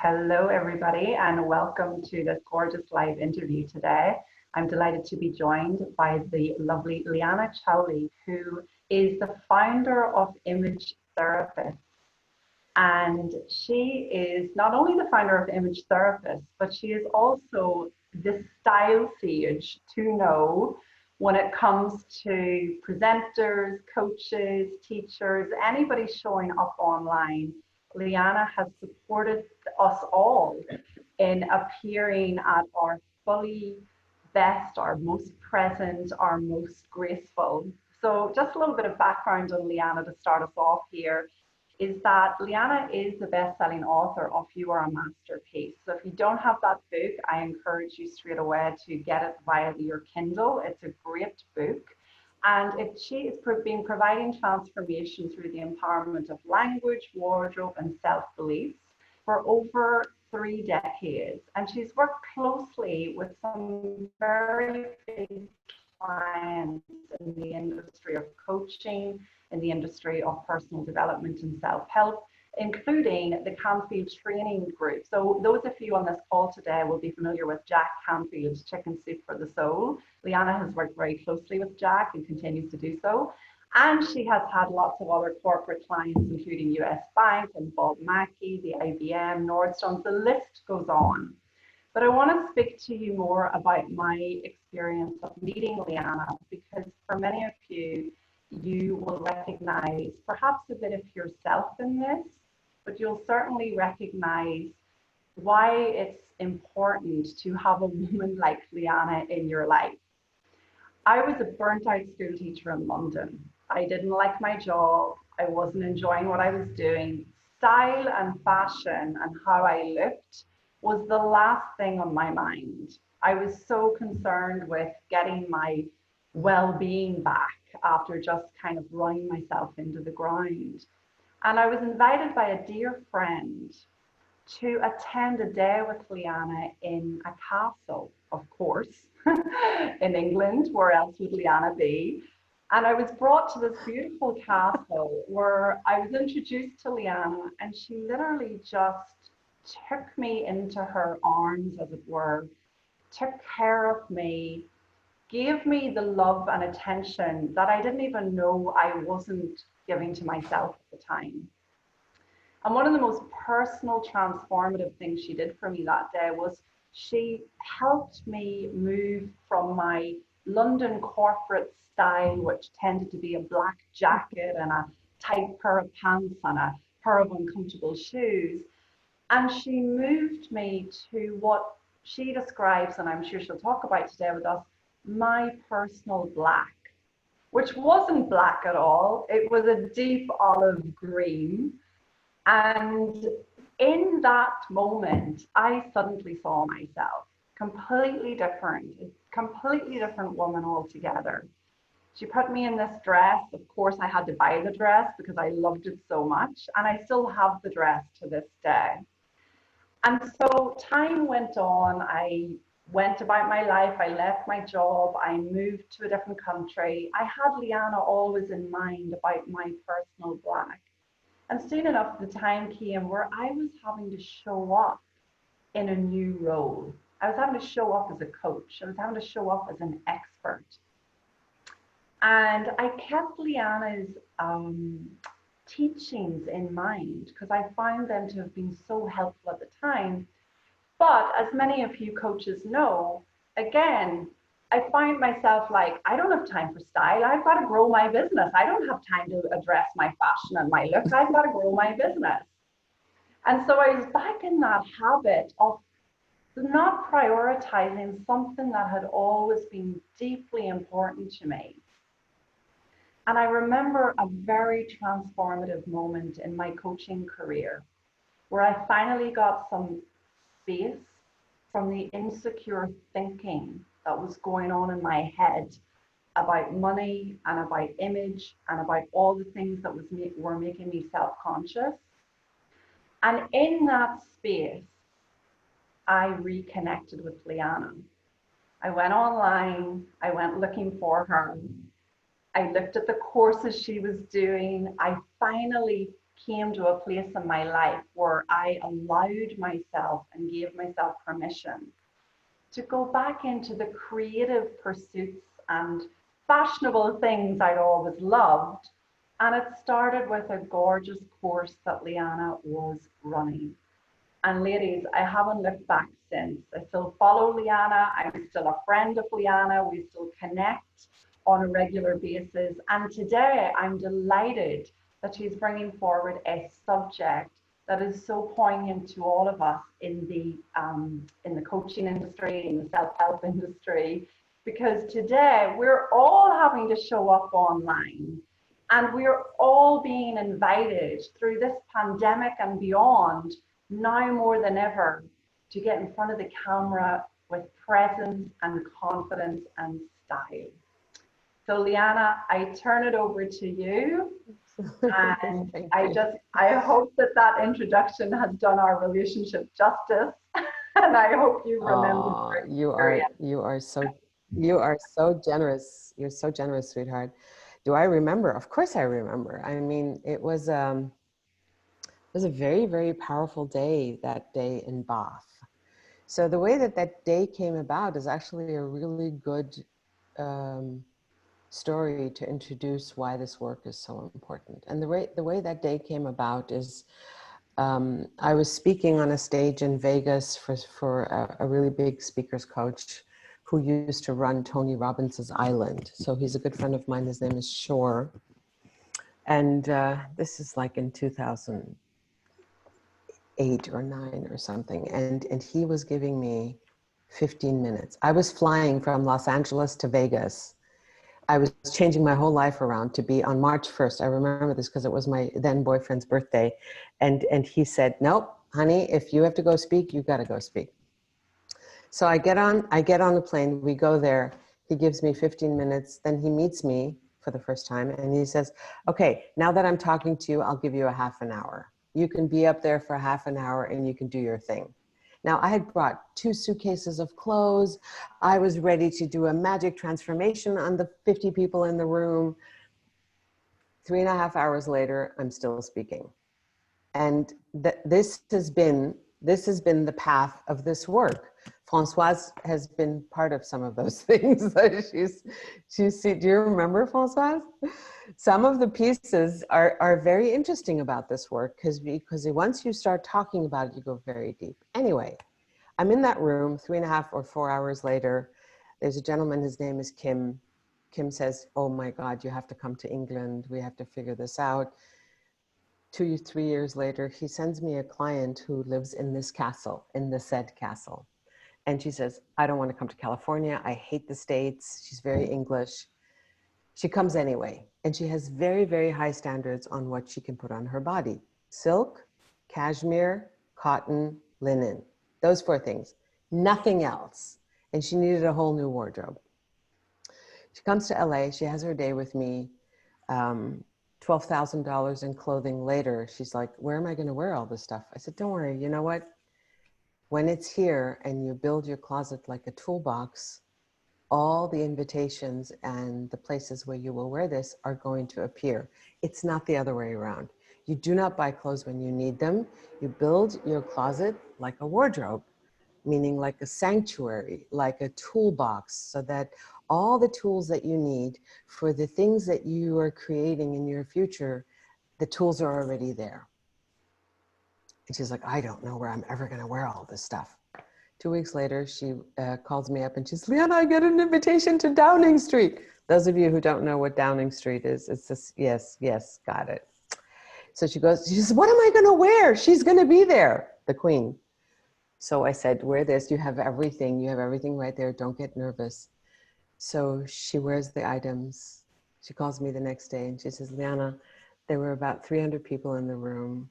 Hello, everybody, and welcome to this gorgeous live interview today. I'm delighted to be joined by the lovely Liana Chaouli, who is the founder of Image Therapist. And she is not only the founder of Image Therapist, but she is also the style sage to know when it comes to presenters, coaches, teachers, anybody showing up online. Liana has supported us all in appearing at our fully best, our most present, our most graceful. So just a little bit of background on Liana to start us off here is that Liana is the best-selling author of You Are a Masterpiece. So if you don't have that book, I encourage you straight away to get it via your Kindle. It's a great book. And she has been providing transformation through the empowerment of language, wardrobe, and self-beliefs for over 3 decades. And she's worked closely with some very big clients in the industry of coaching, in the industry of personal development and self-help, including the Canfield Training Group. So those of you on this call today will be familiar with Jack Canfield's Chicken Soup for the Soul. Liana has worked very closely with Jack and continues to do so. And she has had lots of other corporate clients, including US Bank and Bob Mackie, the IBM, Nordstrom, the list goes on. But I want to speak to you more about my experience of meeting Liana, because for many of you, you will recognize perhaps a bit of yourself in this, but you'll certainly recognize why it's important to have a woman like Liana in your life. I was a burnt out school teacher in London. I didn't like my job. I wasn't enjoying what I was doing. Style and fashion and how I looked was the last thing on my mind. I was so concerned with getting my well-being back after just kind of running myself into the ground. And I was invited by a dear friend to attend a day with Liana in a castle, of course, in England. Where else would Liana be? And I was brought to this beautiful castle where I was introduced to Liana, and she literally just took me into her arms, as it were, took care of me, gave me the love and attention that I didn't even know I wasn't giving to myself at the time. And one of the most personal, transformative things she did for me that day was she helped me move from my London corporate style, which tended to be a black jacket and a tight pair of pants and a pair of uncomfortable shoes. And she moved me to what she describes, and I'm sure she'll talk about today with us, my personal black, which wasn't black at all. It was a deep olive green. And in that moment, I suddenly saw myself completely different, a completely different woman altogether. She put me in this dress. Of course, I had to buy the dress because I loved it so much. And I still have the dress to this day. And so time went on. I went about my life. I left my job. I moved to a different country. I had Liana always in mind about my personal black. And soon enough, the time came where I was having to show up in a new role. I was having to show up as a coach. I was having to show up as an expert. And I kept Liana's teachings in mind because I found them to have been so helpful at the time. But as many of you coaches know, again, I find myself like, I don't have time for style. I've got to grow my business. I don't have time to address my fashion and my look. I've got to grow my business. And so I was back in that habit of not prioritizing something that had always been deeply important to me. And I remember a very transformative moment in my coaching career where I finally got some space from the insecure thinking that was going on in my head about money and about image and about all the things that were making me self-conscious. And in that space, I reconnected with Liana. I went online, I went looking for her. I looked at the courses she was doing. I finally came to a place in my life where I allowed myself and gave myself permission to go back into the creative pursuits and fashionable things I'd always loved. And it started with a gorgeous course that Liana was running. And ladies, I haven't looked back since. I still follow Liana. I'm still a friend of Liana. We still connect on a regular basis. And today I'm delighted that she's bringing forward a subject that is so poignant to all of us in the coaching industry, in the self-help industry, because today we're all having to show up online. And we're all being invited through this pandemic and beyond, now more than ever, to get in front of the camera with presence and confidence and style. So Liana, I turn it over to you. And I hope that that introduction has done our relationship justice. And I hope you remember. You are so generous. You're so generous, sweetheart. Do I remember? Of course I remember. I mean, it was a very, very powerful day, that day in Bath. So the way that day came about is actually a really good story to introduce why this work is so important. And the way that day came about is I was speaking on a stage in Vegas for a really big speakers coach who used to run Tony Robbins' Island. So he's a good friend of mine. His name is Shore. And this is like in 2008 or 9 or something. And he was giving me 15 minutes. I was flying from Los Angeles to Vegas. I was changing my whole life around to be on March 1st. I remember this because it was my then boyfriend's birthday. And he said, nope, honey, if you have to go speak, you got to go speak. So I get on the plane, we go there. He gives me 15 minutes. Then he meets me for the first time. And he says, okay, now that I'm talking to you, I'll give you a half an hour. You can be up there for half an hour and you can do your thing. Now, I had brought 2 suitcases of clothes. I was ready to do a magic transformation on the 50 people in the room. 3.5 hours later, I'm still speaking. And this has been the path of this work. Françoise has been part of some of those things. Do you remember, Françoise? Some of the pieces are very interesting about this work because once you start talking about it, you go very deep. Anyway, I'm in that room 3.5 or 4 hours later. There's a gentleman, his name is Kim. Kim says, oh my God, you have to come to England. We have to figure this out. 2 3 years later, he sends me a client who lives in this castle, in the said castle. And she says, I don't want to come to California. I hate the States. She's very English. She comes anyway. And she has very, very high standards on what she can put on her body. Silk, cashmere, cotton, linen. Those 4 things. Nothing else. And she needed a whole new wardrobe. She comes to LA. She has her day with me. $12,000 in clothing later, she's like, where am I going to wear all this stuff? I said, don't worry. You know what? When it's here and you build your closet like a toolbox, all the invitations and the places where you will wear this are going to appear. It's not the other way around. You do not buy clothes when you need them. You build your closet like a wardrobe, meaning like a sanctuary, like a toolbox, so that all the tools that you need for the things that you are creating in your future, the tools are already there. And she's like, I don't know where I'm ever going to wear all this stuff. 2 weeks later, she calls me up and she's, Liana, I get an invitation to Downing Street. Those of you who don't know what Downing Street is, it's just, yes, got it. So she says, what am I going to wear? She's going to be there, the queen. So I said, wear this. You have everything. You have everything right there. Don't get nervous. So she wears the items. She calls me the next day and she says, Liana, there were about 300 people in the room.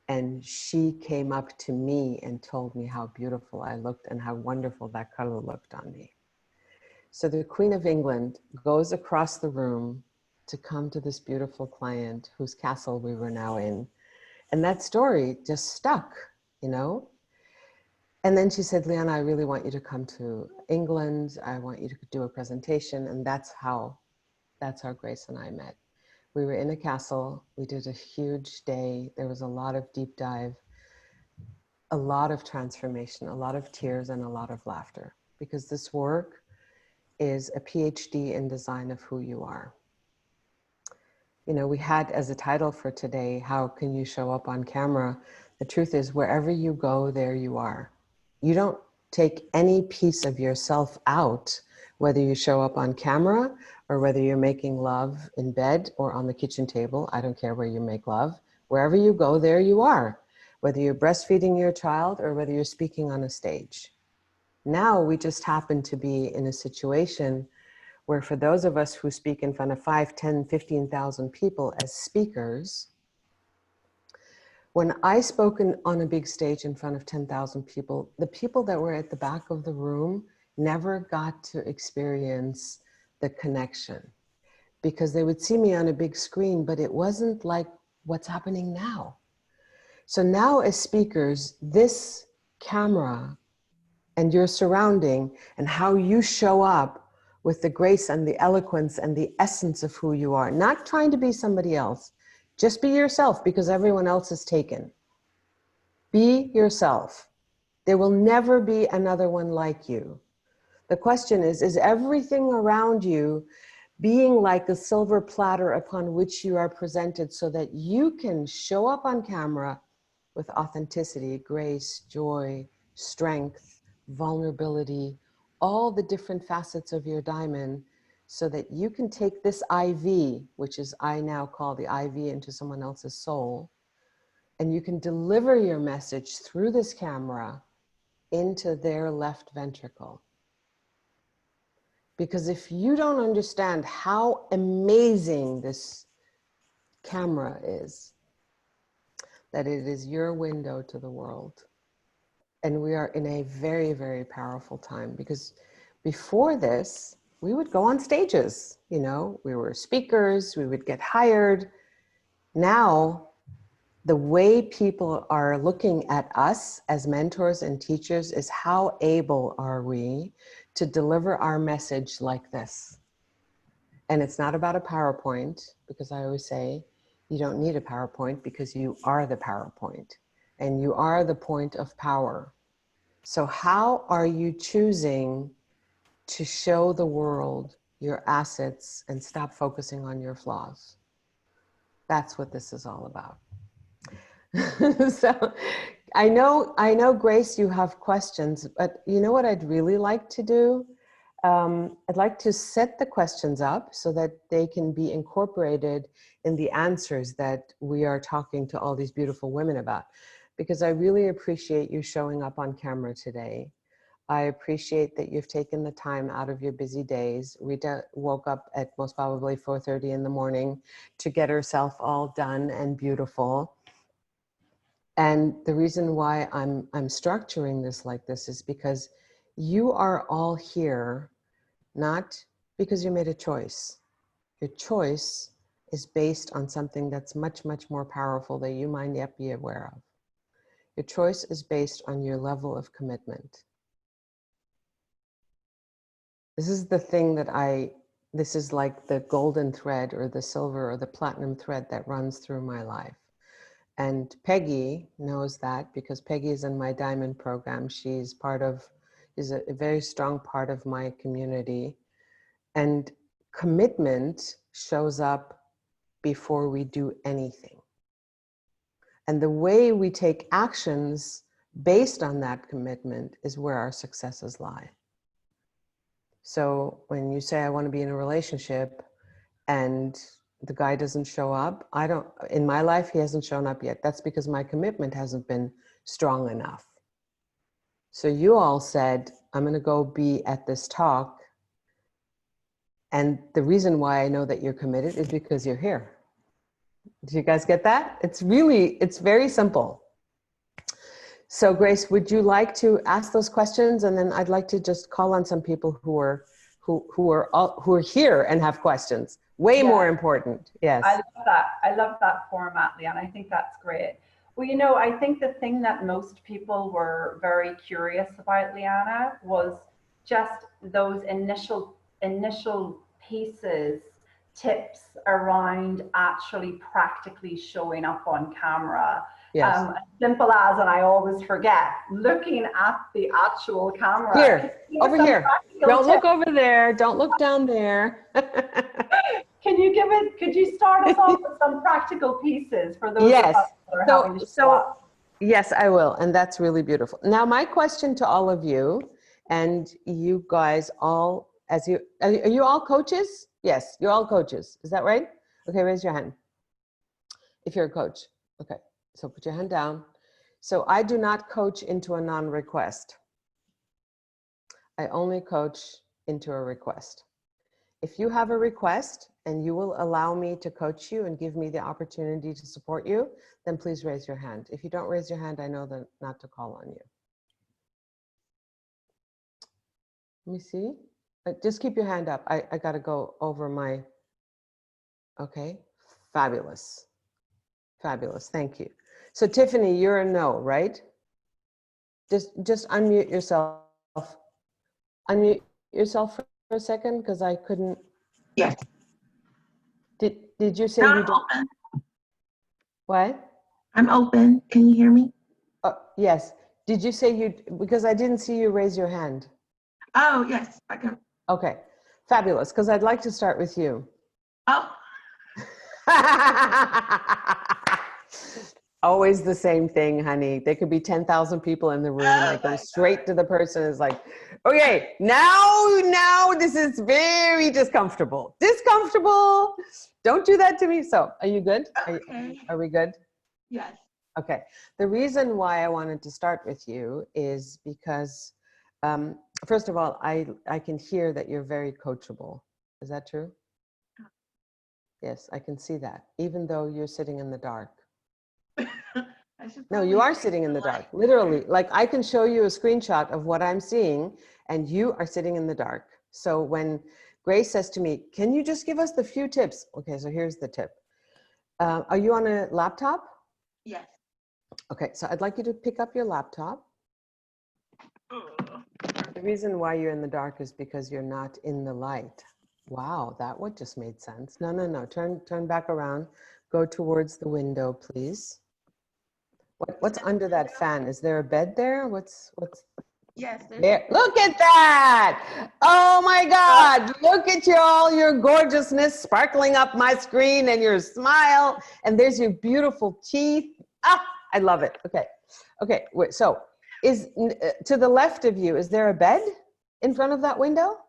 And she came up to me and told me how beautiful I looked and how wonderful that color looked on me. So the Queen of England goes across the room to come to this beautiful client whose castle we were now in. And that story just stuck, you know? And then she said, Liana, I really want you to come to England. I want you to do a presentation. And that's how Grace and I met. We were in a castle. We did a huge day. There was a lot of deep dive, a lot of transformation, a lot of tears, and a lot of laughter, because this work is a PhD in design of who you are. You know, we had as a title for today, how can you show up on camera? The truth is, wherever you go, there you are. You don't take any piece of yourself out, whether you show up on camera or whether you're making love in bed or on the kitchen table. I don't care where you make love. Wherever you go, there you are. Whether you're breastfeeding your child or whether you're speaking on a stage. Now we just happen to be in a situation where, for those of us who speak in front of 5, 10, 15,000 people as speakers, when I spoke on a big stage in front of 10,000 people, the people that were at the back of the room never got to experience the connection, because they would see me on a big screen, but it wasn't like what's happening now. So now as speakers, this camera and your surrounding and how you show up with the grace and the eloquence and the essence of who you are, not trying to be somebody else, just be yourself, because everyone else is taken. Be yourself. There will never be another one like you. The question is everything around you being like a silver platter upon which you are presented so that you can show up on camera with authenticity, grace, joy, strength, vulnerability, all the different facets of your diamond, so that you can take this IV, which is I now call the IV, into someone else's soul, and you can deliver your message through this camera into their left ventricle. Because if you don't understand how amazing this camera is, that it is your window to the world. And we are in a very, very powerful time, because before this, we would go on stages, you know, we were speakers, we would get hired. Now, the way people are looking at us as mentors and teachers is how able are we to deliver our message like this. And it's not about a PowerPoint, because I always say, you don't need a PowerPoint because you are the PowerPoint and you are the point of power. So how are you choosing to show the world your assets and stop focusing on your flaws? That's what this is all about. So I know, Grace, you have questions, but you know what I'd really like to do? I'd like to set the questions up so that they can be incorporated in the answers that we are talking to all these beautiful women about, because I really appreciate you showing up on camera today. I appreciate that you've taken the time out of your busy days. Rita woke up at most probably 4:30 in the morning to get herself all done and beautiful. And the reason why I'm structuring this like this is because you are all here, not because you made a choice. Your choice is based on something that's much, much more powerful that you might yet be aware of. Your choice is based on your level of commitment. This is the thing that this is like the golden thread or the silver or the platinum thread that runs through my life. And Peggy knows that, because Peggy is in my diamond program. She's a very strong part of my community. And commitment shows up before we do anything. And the way we take actions based on that commitment is where our successes lie. So when you say, I want to be in a relationship, and the guy doesn't show up, in my life, he hasn't shown up yet. That's because my commitment hasn't been strong enough. So you all said, I'm going to go be at this talk. And the reason why I know that you're committed is because you're here. Do you guys get that? It's very simple. So Grace, would you like to ask those questions? And then I'd like to just call on some people who are here and have questions. Way more important. Yes. I love that. I love that format, Liana. I think that's great. Well, you know, I think the thing that most people were very curious about, Liana, was just those initial pieces tips around actually practically showing up on camera. Yes. As simple as, and I always forget, looking at the actual camera. Here, over here. Don't look over there. Don't look down there. Could you start us off with some practical pieces for those of Yes. us that are having to show up? Yes, I will. And that's really beautiful. Now, my question to all of you, and you guys all, are you all coaches? Yes, you're all coaches. Is that right? Okay, raise your hand if you're a coach. Okay, so put your hand down. So I do not coach into a non-request. I only coach into a request. If you have a request and you will allow me to coach you and give me the opportunity to support you, then please raise your hand. If you don't raise your hand, I know that not to call on you. Let me see. Just keep your hand up. I got to go over my, okay. Fabulous. Fabulous. Thank you. So Tiffany, you're a no, right? Just unmute yourself. Unmute yourself for a second because I couldn't. Yes. Did you say No, you don't? open. What? I'm open. Can you hear me? Yes. Did you say you, because I didn't see you raise your hand. Oh, yes, I can. Okay, fabulous, because I'd like to start with you. Oh. Always the same thing, honey. There could be 10,000 people in the room and I go straight to the person. It's like, okay, now this is very discomfortable. Discomfortable. Don't do that to me. So are you good? Okay. Are we good? Yes. Okay. The reason why I wanted to start with you is because, first of all, I can hear that you're very coachable. Is that true? Yes, I can see that, even though you're sitting in the dark. No, you are sitting in the dark, literally. Like I can show you a screenshot of what I'm seeing and you are sitting in the dark. So when Grace says to me, can you just give us the few tips? Okay, so here's the tip. Are you on a laptop? Yes. Okay, so I'd like you to pick up your laptop. The reason why you're in the dark is because you're not in the light. Wow, that would just made sense. No. Turn back around. Go towards the window, please. What's under that fan? Is there a bed there? What's Yes. there? Look at that! Oh my God! Look at all your gorgeousness sparkling up my screen and your smile. And there's your beautiful teeth. Ah, I love it. Okay. Wait, so to the left of you, is there a bed in front of that window?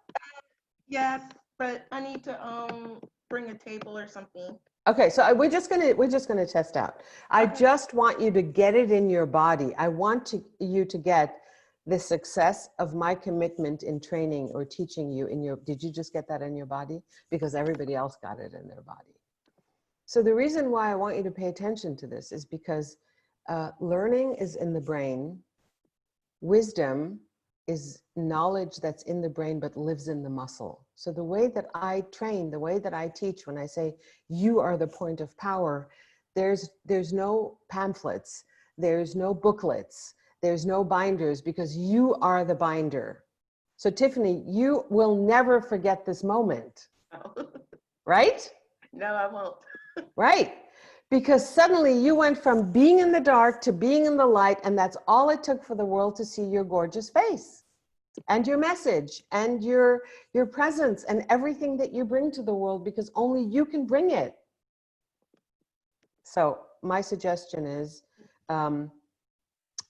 Yes, but I need to bring a table or something. Okay, so we're just gonna test out. I just want you to get it in your body. I want you to get the success of my commitment in training or teaching you in your. Did you just get that in your body? Because everybody else got it in their body. So the reason why I want you to pay attention to this is because learning is in the brain. Wisdom is knowledge that's in the brain but lives in the muscle. So the way that I train, the way that I teach, when I say you are the point of power, there's no pamphlets, there's no booklets, there's no binders, because you are the binder. So Tiffany, you will never forget this moment, right? No, I won't. Right. Because suddenly you went from being in the dark to being in the light, and that's all it took for the world to see your gorgeous face and your message and your presence and everything that you bring to the world, because only you can bring it. So my suggestion is,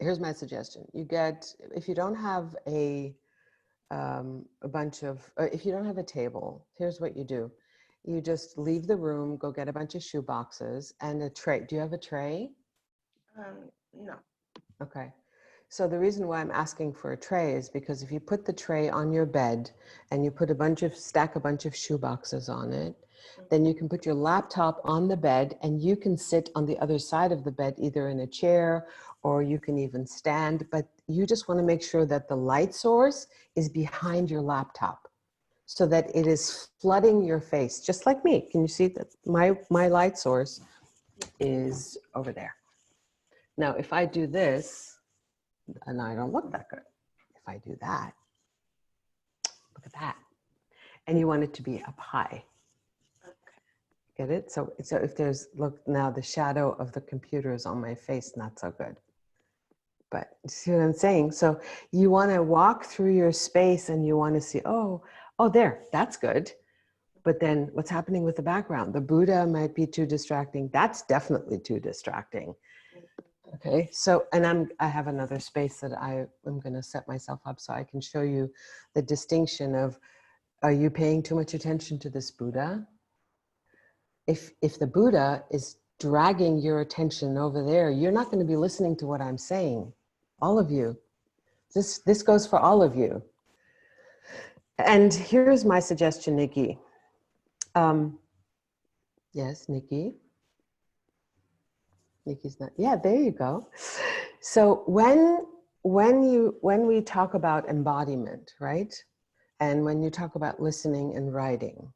here's my suggestion. You get, if you don't have a bunch of, if you don't have a table, here's what you do. You just leave the room, go get a bunch of shoe boxes and a tray. Do you have a tray? No. Okay. So the reason why I'm asking for a tray is because if you put the tray on your bed and you put stack a bunch of shoe boxes on it, then you can put your laptop on the bed and you can sit on the other side of the bed, either in a chair or you can even stand, but you just want to make sure that the light source is behind your laptop, so that it is flooding your face, just like me. Can you see that my light source is over there? Now, if I do this, and I don't look that good. If I do that, look at that. And you want it to be up high. Get it? So if there's, look now, the shadow of the computer is on my face, not so good. But see what I'm saying? So you want to walk through your space and you want to see, oh, there, that's good. But then what's happening with the background? The Buddha might be too distracting. That's definitely too distracting. Okay, so, and I have another space that I am going to set myself up so I can show you the distinction of, are you paying too much attention to this Buddha? If the Buddha is dragging your attention over there, you're not going to be listening to what I'm saying. All of you. This goes for all of you. And here's my suggestion, Nikki. Yes, Nikki. Nikki's not, yeah, there you go. So when we talk about embodiment, right? And when you talk about listening and writing,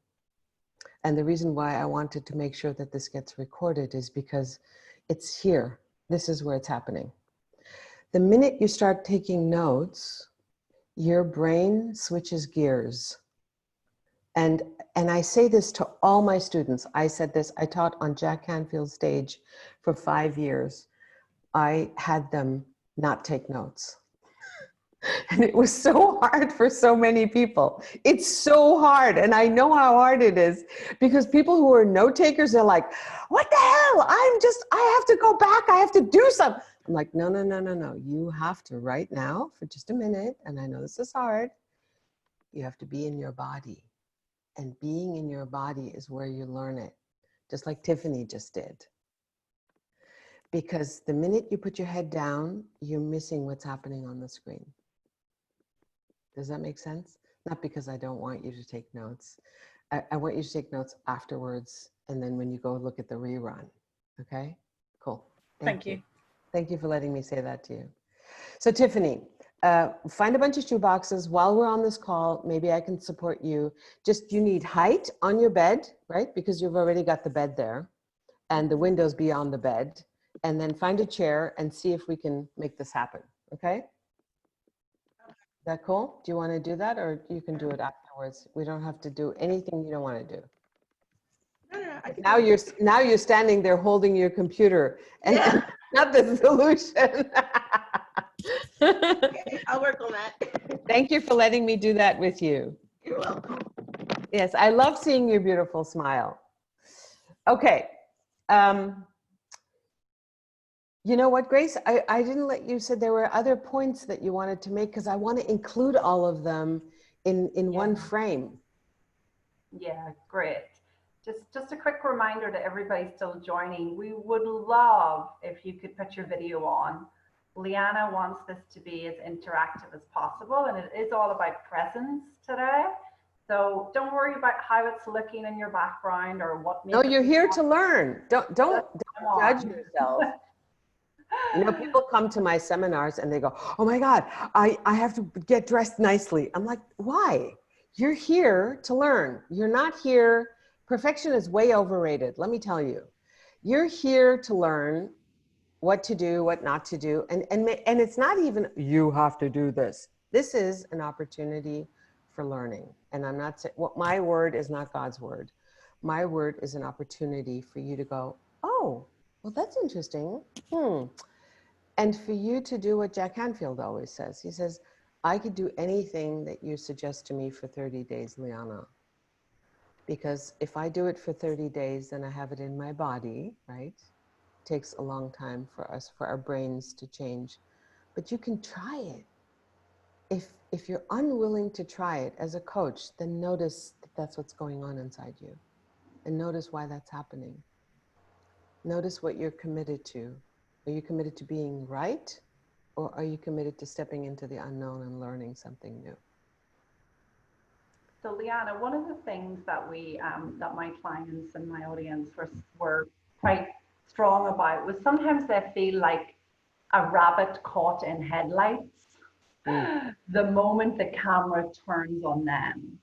and the reason why I wanted to make sure that this gets recorded is because it's here. This is where it's happening. The minute you start taking notes, your brain switches gears. And I say this to all my students. I said this, I taught on Jack Canfield's stage for 5 years. I had them not take notes. And it was so hard for so many people. It's so hard. And I know how hard it is because people who are note takers, they're like, what the hell? I have to go back. I have to do something. I'm like, no. You have to right now for just a minute. And I know this is hard. You have to be in your body. And being in your body is where you learn it. Just like Tiffany just did. Because the minute you put your head down, you're missing what's happening on the screen. Does that make sense? Not because I don't want you to take notes. I want you to take notes afterwards and then when you go look at the rerun. Okay? Cool. Thank you. Thank you for letting me say that to you. So Tiffany, find a bunch of shoe boxes while we're on this call. Maybe I can support you. Just, you need height on your bed, right? Because you've already got the bed there and the windows beyond the bed. And then find a chair and see if we can make this happen. Okay? Is that cool? Do you want to do that or you can do it afterwards? We don't have to do anything you don't want to do. No, Now you're standing there holding your computer and yeah. not the solution. Okay, I'll work on that. Thank you for letting me do that with you. You're welcome. Yes, I love seeing your beautiful smile. Okay. You know what, Grace? I didn't let you say there were other points that you wanted to make because I want to include all of them in one frame. Yeah, great. Just a quick reminder to everybody still joining. We would love if you could put your video on. Liana wants this to be as interactive as possible, and it is all about presence today. So don't worry about how it's looking in your background or what. No, you're here to learn. Don't judge yourself. You know, people come to my seminars and they go, oh my God, I have to get dressed nicely. I'm like, why? You're here to learn. You're not here. Perfection is way overrated. Let me tell you, you're here to learn what to do, what not to do. And it's not even, you have to do this. This is an opportunity for learning. And I'm not saying, well, my word is not God's word. My word is an opportunity for you to go, oh, well, that's interesting. And for you to do what Jack Canfield always says. He says, I could do anything that you suggest to me for 30 days, Liana. Because if I do it for 30 days, then I have it in my body, right? It takes a long time for us, for our brains to change. But you can try it. If you're unwilling to try it as a coach, then notice that that's what's going on inside you. And notice why that's happening. Notice what you're committed to. Are you committed to being right? Or are you committed to stepping into the unknown and learning something new? So Liana, one of the things that that my clients and my audience were quite strong about was sometimes they feel like a rabbit caught in headlights the moment the camera turns on them.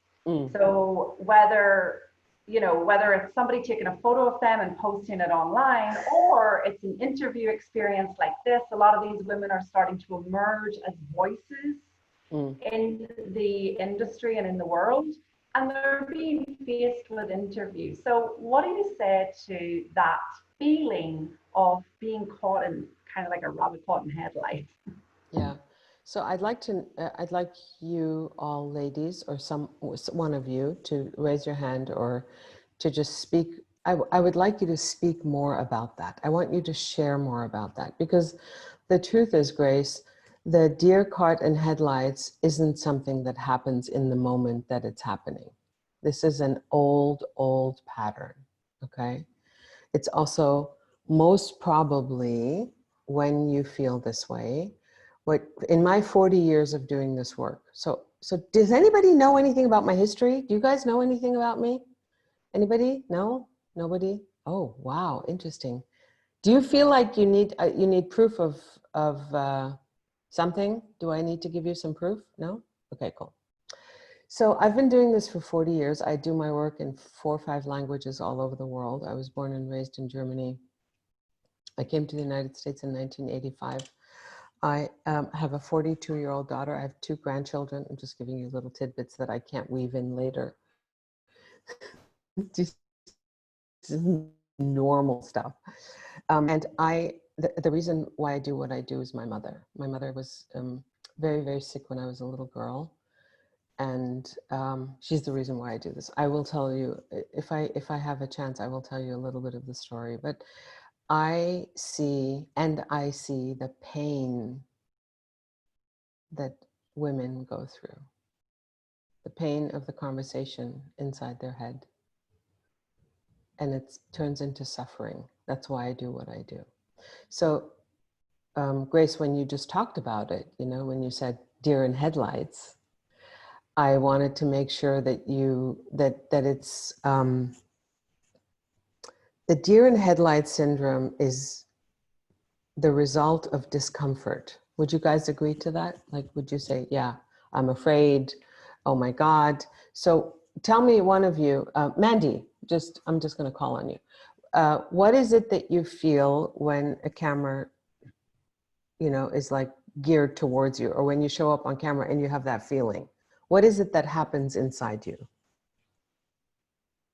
So whether it's somebody taking a photo of them and posting it online, or it's an interview experience like this, a lot of these women are starting to emerge as voices in the industry and in the world. and they're being faced with interviews. So what do you say to that feeling of being caught in kind of like a rabbit caught in headlights? Yeah. So I'd like you all ladies, or one of you, to raise your hand or to just speak. I would like you to speak more about that. I want you to share more about that, because the truth is, Grace, the deer caught in headlights isn't something that happens in the moment that it's happening. This is an old pattern, okay? It's also most probably, when you feel this way, what in my 40 years of doing this work. So does anybody know anything about my history? Do you guys know anything about me? Anybody? No? Nobody? Oh, wow, interesting. Do you feel like you need proof of something? Do I need to give you some proof? No? Okay, cool. So I've been doing this for 40 years. I do my work in 4 or 5 languages all over the world. I was born and raised in Germany. I came to the United States in 1985. I have a 42-year-old daughter. I have 2 grandchildren. I'm just giving you little tidbits that I can't weave in later. Just normal stuff. And the reason why I do what I do is my mother. My mother was very, very sick when I was a little girl. And she's the reason why I do this. I will tell you, if I have a chance, I will tell you a little bit of the story. But I see the pain that women go through, the pain of the conversation inside their head. And it turns into suffering. That's why I do what I do. So, Grace, when you just talked about it, you know, when you said deer in headlights, I wanted to make sure that it's the deer in headlights syndrome is the result of discomfort. Would you guys agree to that? Like, would you say, yeah, I'm afraid, oh my God. So tell me, one of you, Mandy, I'm just gonna call on you. What is it that you feel when a camera, you know, is like geared towards you, or when you show up on camera and you have that feeling? What is it that happens inside you?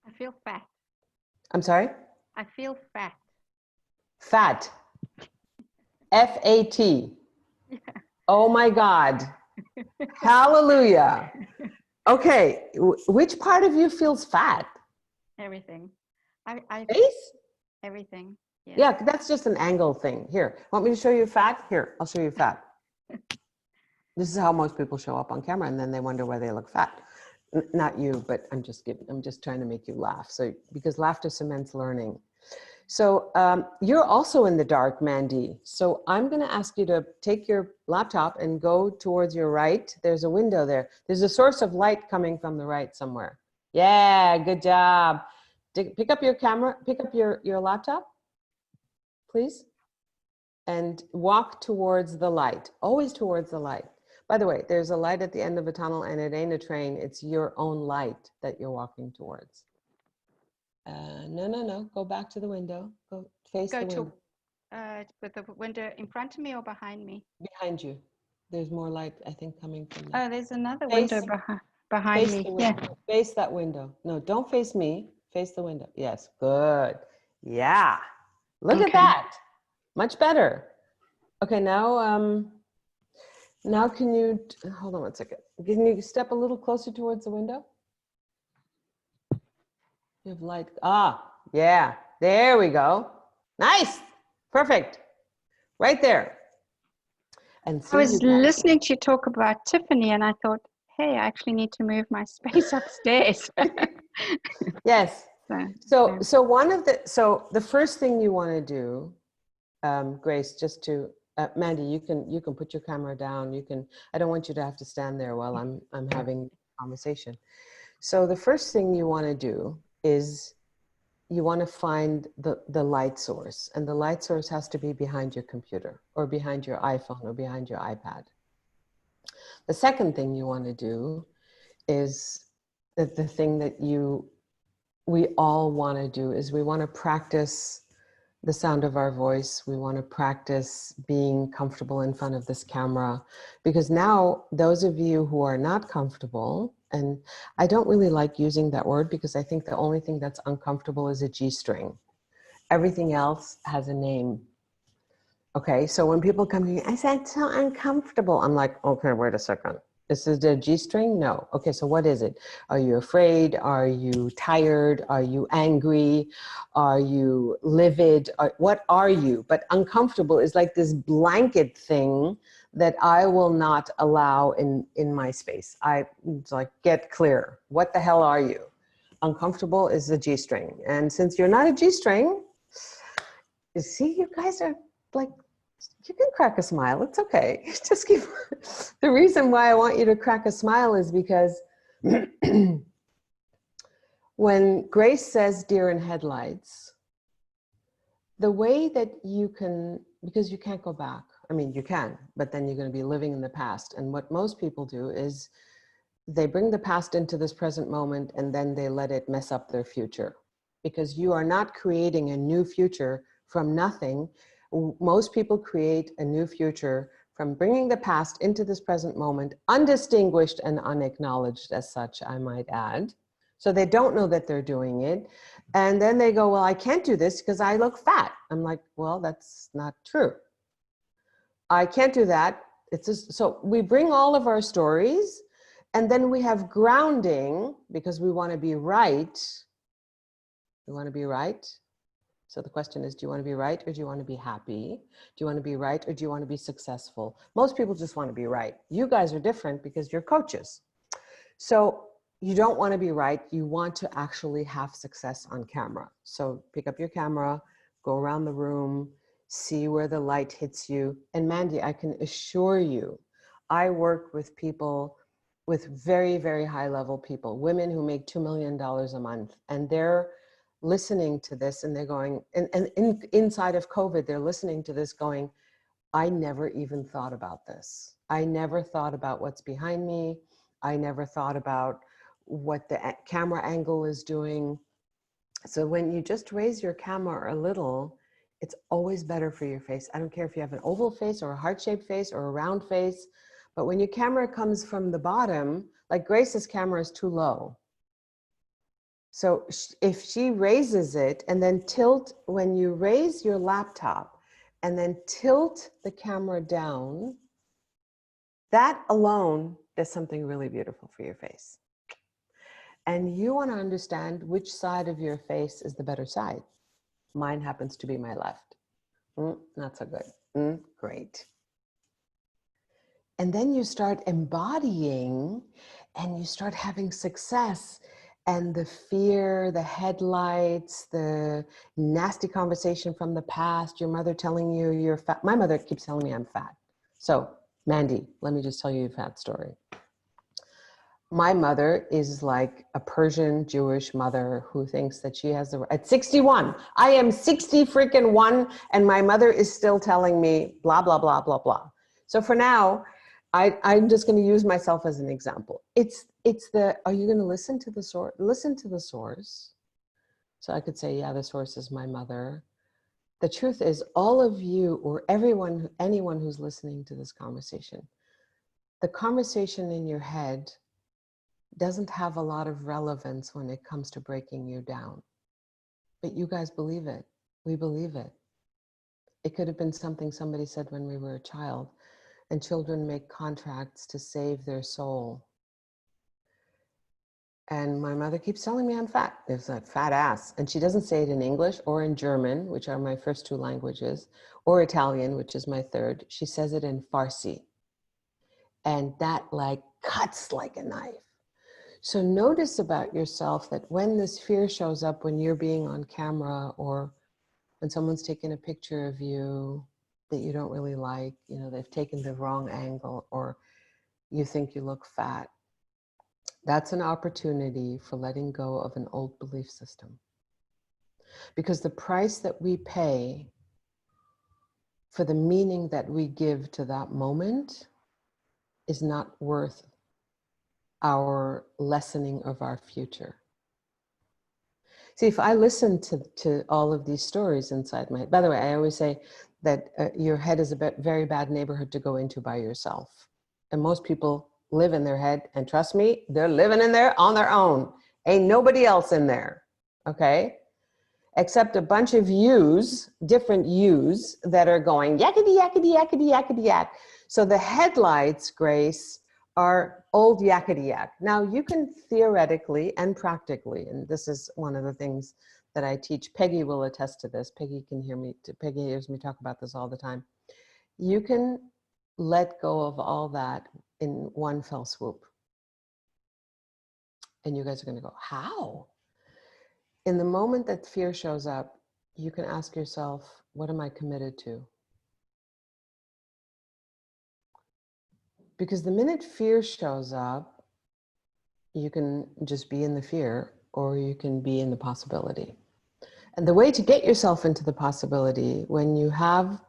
I feel fat. I'm sorry? I feel fat. Fat. F-A-T. Yeah. Oh my God. Hallelujah. Okay. Which part of you feels fat? Everything. Face? Everything. Yes. Yeah, that's just an angle thing. Here, want me to show you fat? Here, I'll show you fat. This is how most people show up on camera, and then they wonder why they look fat. Not you, but I'm just trying to make you laugh. So, because laughter cements learning. So you're also in the dark, Mandy. So I'm going to ask you to take your laptop and go towards your right. There's a window there. There's a source of light coming from the right somewhere. Yeah, good job. Pick up your camera, pick up your laptop, please. And walk towards the light, always towards the light. By the way, there's a light at the end of a tunnel, and it ain't a train. It's your own light that you're walking towards. No. Go back to the window. Go face the window. With the window in front of me or behind me? Behind you. There's more light, I think, coming from Oh, there's another face, window behind face me. The Yeah. window. Face that window. No, don't face me. Face the window. Yes, good. Yeah. Look at that. Much better. Okay, now can you, hold on one second. Can you step a little closer towards the window? You have light. Ah, yeah, there we go. Nice, perfect, right there. And see, I was listening to you talk about Tiffany, and I thought, hey, I actually need to move my space upstairs. Yes. So the first thing you want to do, Grace, just to Mandy, you can put your camera down. You can. I don't want you to have to stand there while I'm having a conversation. So the first thing you want to do is you want to find the light source, and the light source has to be behind your computer or behind your iPhone or behind your iPad. The second thing you want to do is the thing that we all want to do is we want to practice the sound of our voice. We want to practice being comfortable in front of this camera, because now those of you who are not comfortable, and I don't really like using that word because I think the only thing that's uncomfortable is a G-string. Everything else has a name. Okay, so when people come to me, I said, so uncomfortable. I'm like, okay, wait a second. This is the G-string? No. Okay, so what is it? Are you afraid? Are you tired? Are you angry? Are you livid? What are you? But uncomfortable is like this blanket thing that I will not allow in my space. It's like, get clear. What the hell are you? Uncomfortable is a G-string. And since you're not a G-string, you see, you guys are like, you can crack a smile. It's okay. Just keep. The reason why I want you to crack a smile is because when Grace says deer in headlights, the way that you can, because you can't go back. I mean, you can, but then you're going to be living in the past. And what most people do is they bring the past into this present moment and then they let it mess up their future, because you are not creating a new future from nothing. Most people create a new future from bringing the past into this present moment, undistinguished and unacknowledged as such, I might add. So they don't know that they're doing it. And then they go, well, I can't do this because I look fat. I'm like, well, that's not true. I can't do that. It's just, so we bring all of our stories, and then we have grounding because we want to be right. We want to be right. So the question is, do you want to be right or do you want to be happy? Do you want to be right or do you want to be successful? Most people just want to be right. You guys are different because you're coaches. So you don't want to be right. You want to actually have success on camera. So pick up your camera, go around the room, see where the light hits you. And Mandy, I can assure you, I work with people, with very, very high level people, women who make $2 million a month, and they're listening to this and they're going, inside of COVID, they're listening to this going, I never even thought about this. I never thought about what's behind me. I never thought about what the camera angle is doing. So when you just raise your camera a little, it's always better for your face. I don't care if you have an oval face or a heart-shaped face or a round face, but when your camera comes from the bottom, like Grace's camera is too low. So if she raises it and then tilt, when you raise your laptop and then tilt the camera down, that alone does something really beautiful for your face. And you want to understand which side of your face is the better side. Mine happens to be my left. Not so good. Great. And then you start embodying and you start having success. And the fear, the headlights, the nasty conversation from the past, your mother telling you you're fat. My mother keeps telling me I'm fat. So Mandy, let me just tell you a fat story. My mother is like a Persian Jewish mother who thinks that she has the, at 61, I am 60 freaking one, and my mother is still telling me blah, blah, blah, blah, blah. So for now, I'm just going to use myself as an example. It's the, are you going to listen to the source? Listen to the source. So I could say, yeah, the source is my mother. The truth is, all of you or everyone, anyone who's listening to this conversation, the conversation in your head doesn't have a lot of relevance when it comes to breaking you down. But you guys believe it. We believe it. It could have been something somebody said when we were a child. And children make contracts to save their soul. And my mother keeps telling me I'm fat. It's a fat ass. And she doesn't say it in English or in German, which are my first two languages, or Italian, which is my third. She says it in Farsi. And that like cuts like a knife. So notice about yourself that when this fear shows up, when you're being on camera or when someone's taken a picture of you that you don't really like, you know, they've taken the wrong angle or you think you look fat, that's an opportunity for letting go of an old belief system. Because the price that we pay for the meaning that we give to that moment is not worth our lessening of our future. See, if I listen to all of these stories inside my head, by the way, I always say that your head is a very bad neighborhood to go into by yourself. And most people live in their head, and trust me, they're living in there on their own. Ain't nobody else in there, okay? Except a bunch of yous, different yous that are going yakety, yakety, yakety, yakety, yak. So the headlights, Grace, are old yakety yak. Now you can theoretically and practically, and this is one of the things that I teach, Peggy will attest to this. Peggy hears me talk about this all the time. You can let go of all that in one fell swoop. And you guys are gonna go, how? In the moment that fear shows up, you can ask yourself, what am I committed to? Because the minute fear shows up, you can just be in the fear, or you can be in the possibility. And the way to get yourself into the possibility, when you have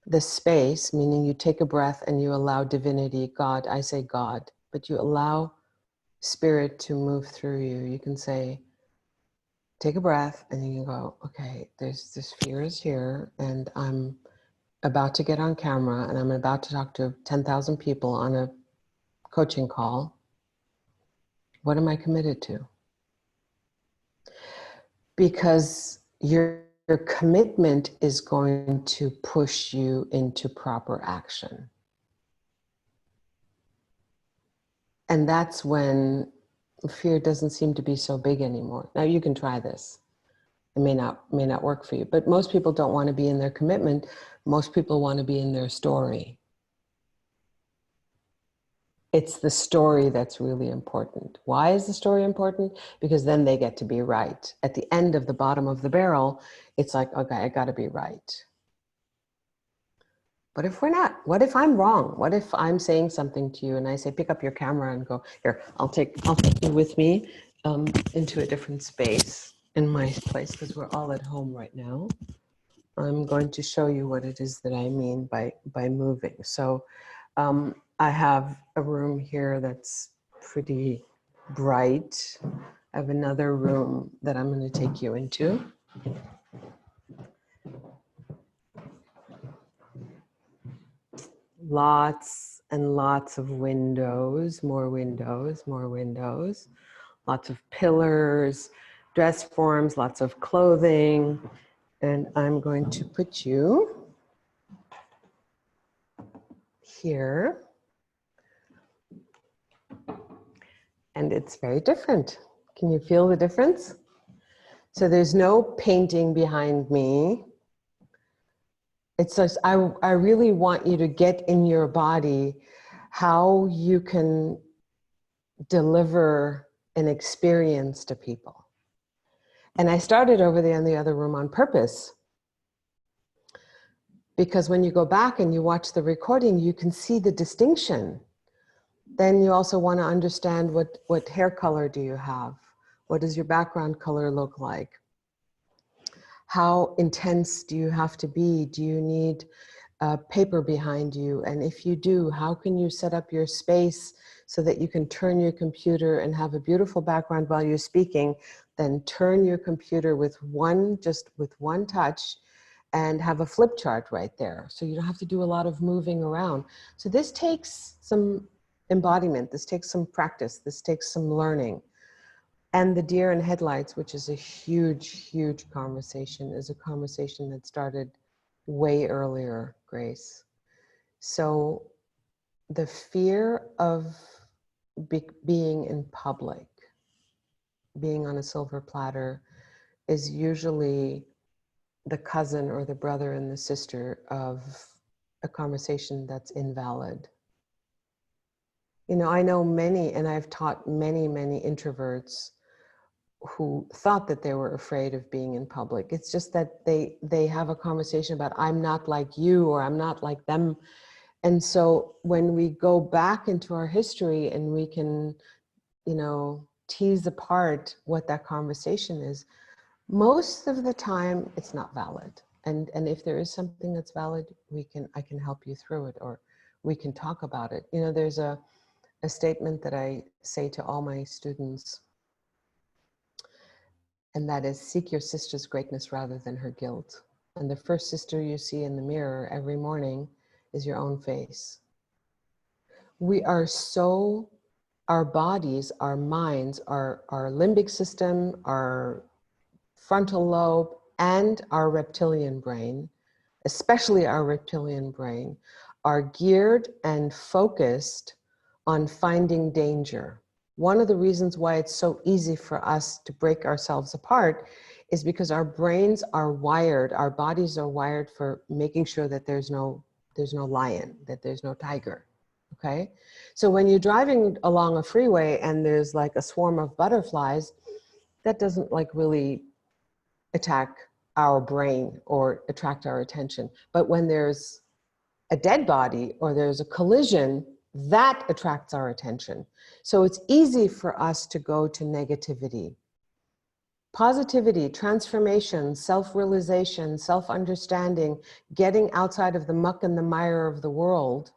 the space, meaning you take a breath and you allow divinity, God, I say God, but you allow spirit to move through you. You can say, take a breath, and you can go, okay, there's this fear is here, and I'm about to get on camera, and I'm about to talk to 10,000 people on a coaching call. What am I committed to? Because your commitment is going to push you into proper action. And that's when fear doesn't seem to be so big anymore. Now you can try this. It may not work for you, but most people don't want to be in their commitment. Most people want to be in their story. It's the story that's really important. Why is the story important? Because then they get to be right. At the end of the bottom of the barrel, it's like, okay, I got to be right. But if we're not, what if I'm wrong? What if I'm saying something to you and I say, pick up your camera and go, here, I'll take you with me into a different space in my place, because we're all at home right now. I'm going to show you what it is that I mean by moving. So I have a room here that's pretty bright. I have another room that I'm going to take you into. Lots and lots of windows, more windows, more windows. Lots of pillars, dress forms, lots of clothing. And I'm going to put you here. And it's very different. Can you feel the difference? So there's no painting behind me. It's just, I really want you to get in your body how you can deliver an experience to people. And I started over there in the other room on purpose, because when you go back and you watch the recording, you can see the distinction. Then you also want to understand what hair color do you have? What does your background color look like? How intense do you have to be? Do you need paper behind you? And if you do, how can you set up your space so that you can turn your computer and have a beautiful background while you're speaking, then turn your computer with just one touch and have a flip chart right there. So you don't have to do a lot of moving around. So this takes some embodiment, this takes some practice, this takes some learning. And the deer in headlights, which is a huge, huge conversation, is a conversation that started way earlier, Grace. So the fear of being in public, being on a silver platter, is usually the cousin or the brother and the sister of a conversation that's invalid. You know, I know many, and I've taught many, many introverts who thought that they were afraid of being in public. It's just that they have a conversation about, I'm not like you, or I'm not like them. And so when we go back into our history and we can, you know, tease apart what that conversation is, most of the time it's not valid. And if there is something that's valid, I can help you through it, or we can talk about it. You know, there's a statement that I say to all my students. And that is, seek your sister's greatness rather than her guilt. And the first sister you see in the mirror every morning is your own face. We are so, our bodies, our minds, our limbic system, our frontal lobe, and our reptilian brain, especially our reptilian brain, are geared and focused on finding danger. One of the reasons why it's so easy for us to break ourselves apart is because our brains are wired, our bodies are wired for making sure that there's no lion, that there's no tiger, okay? So when you're driving along a freeway and there's like a swarm of butterflies, that doesn't like really attack our brain or attract our attention. But when there's a dead body or there's a collision, that attracts our attention. So it's easy for us to go to negativity. Positivity, transformation, self-realization, self-understanding, getting outside of the muck and the mire of the world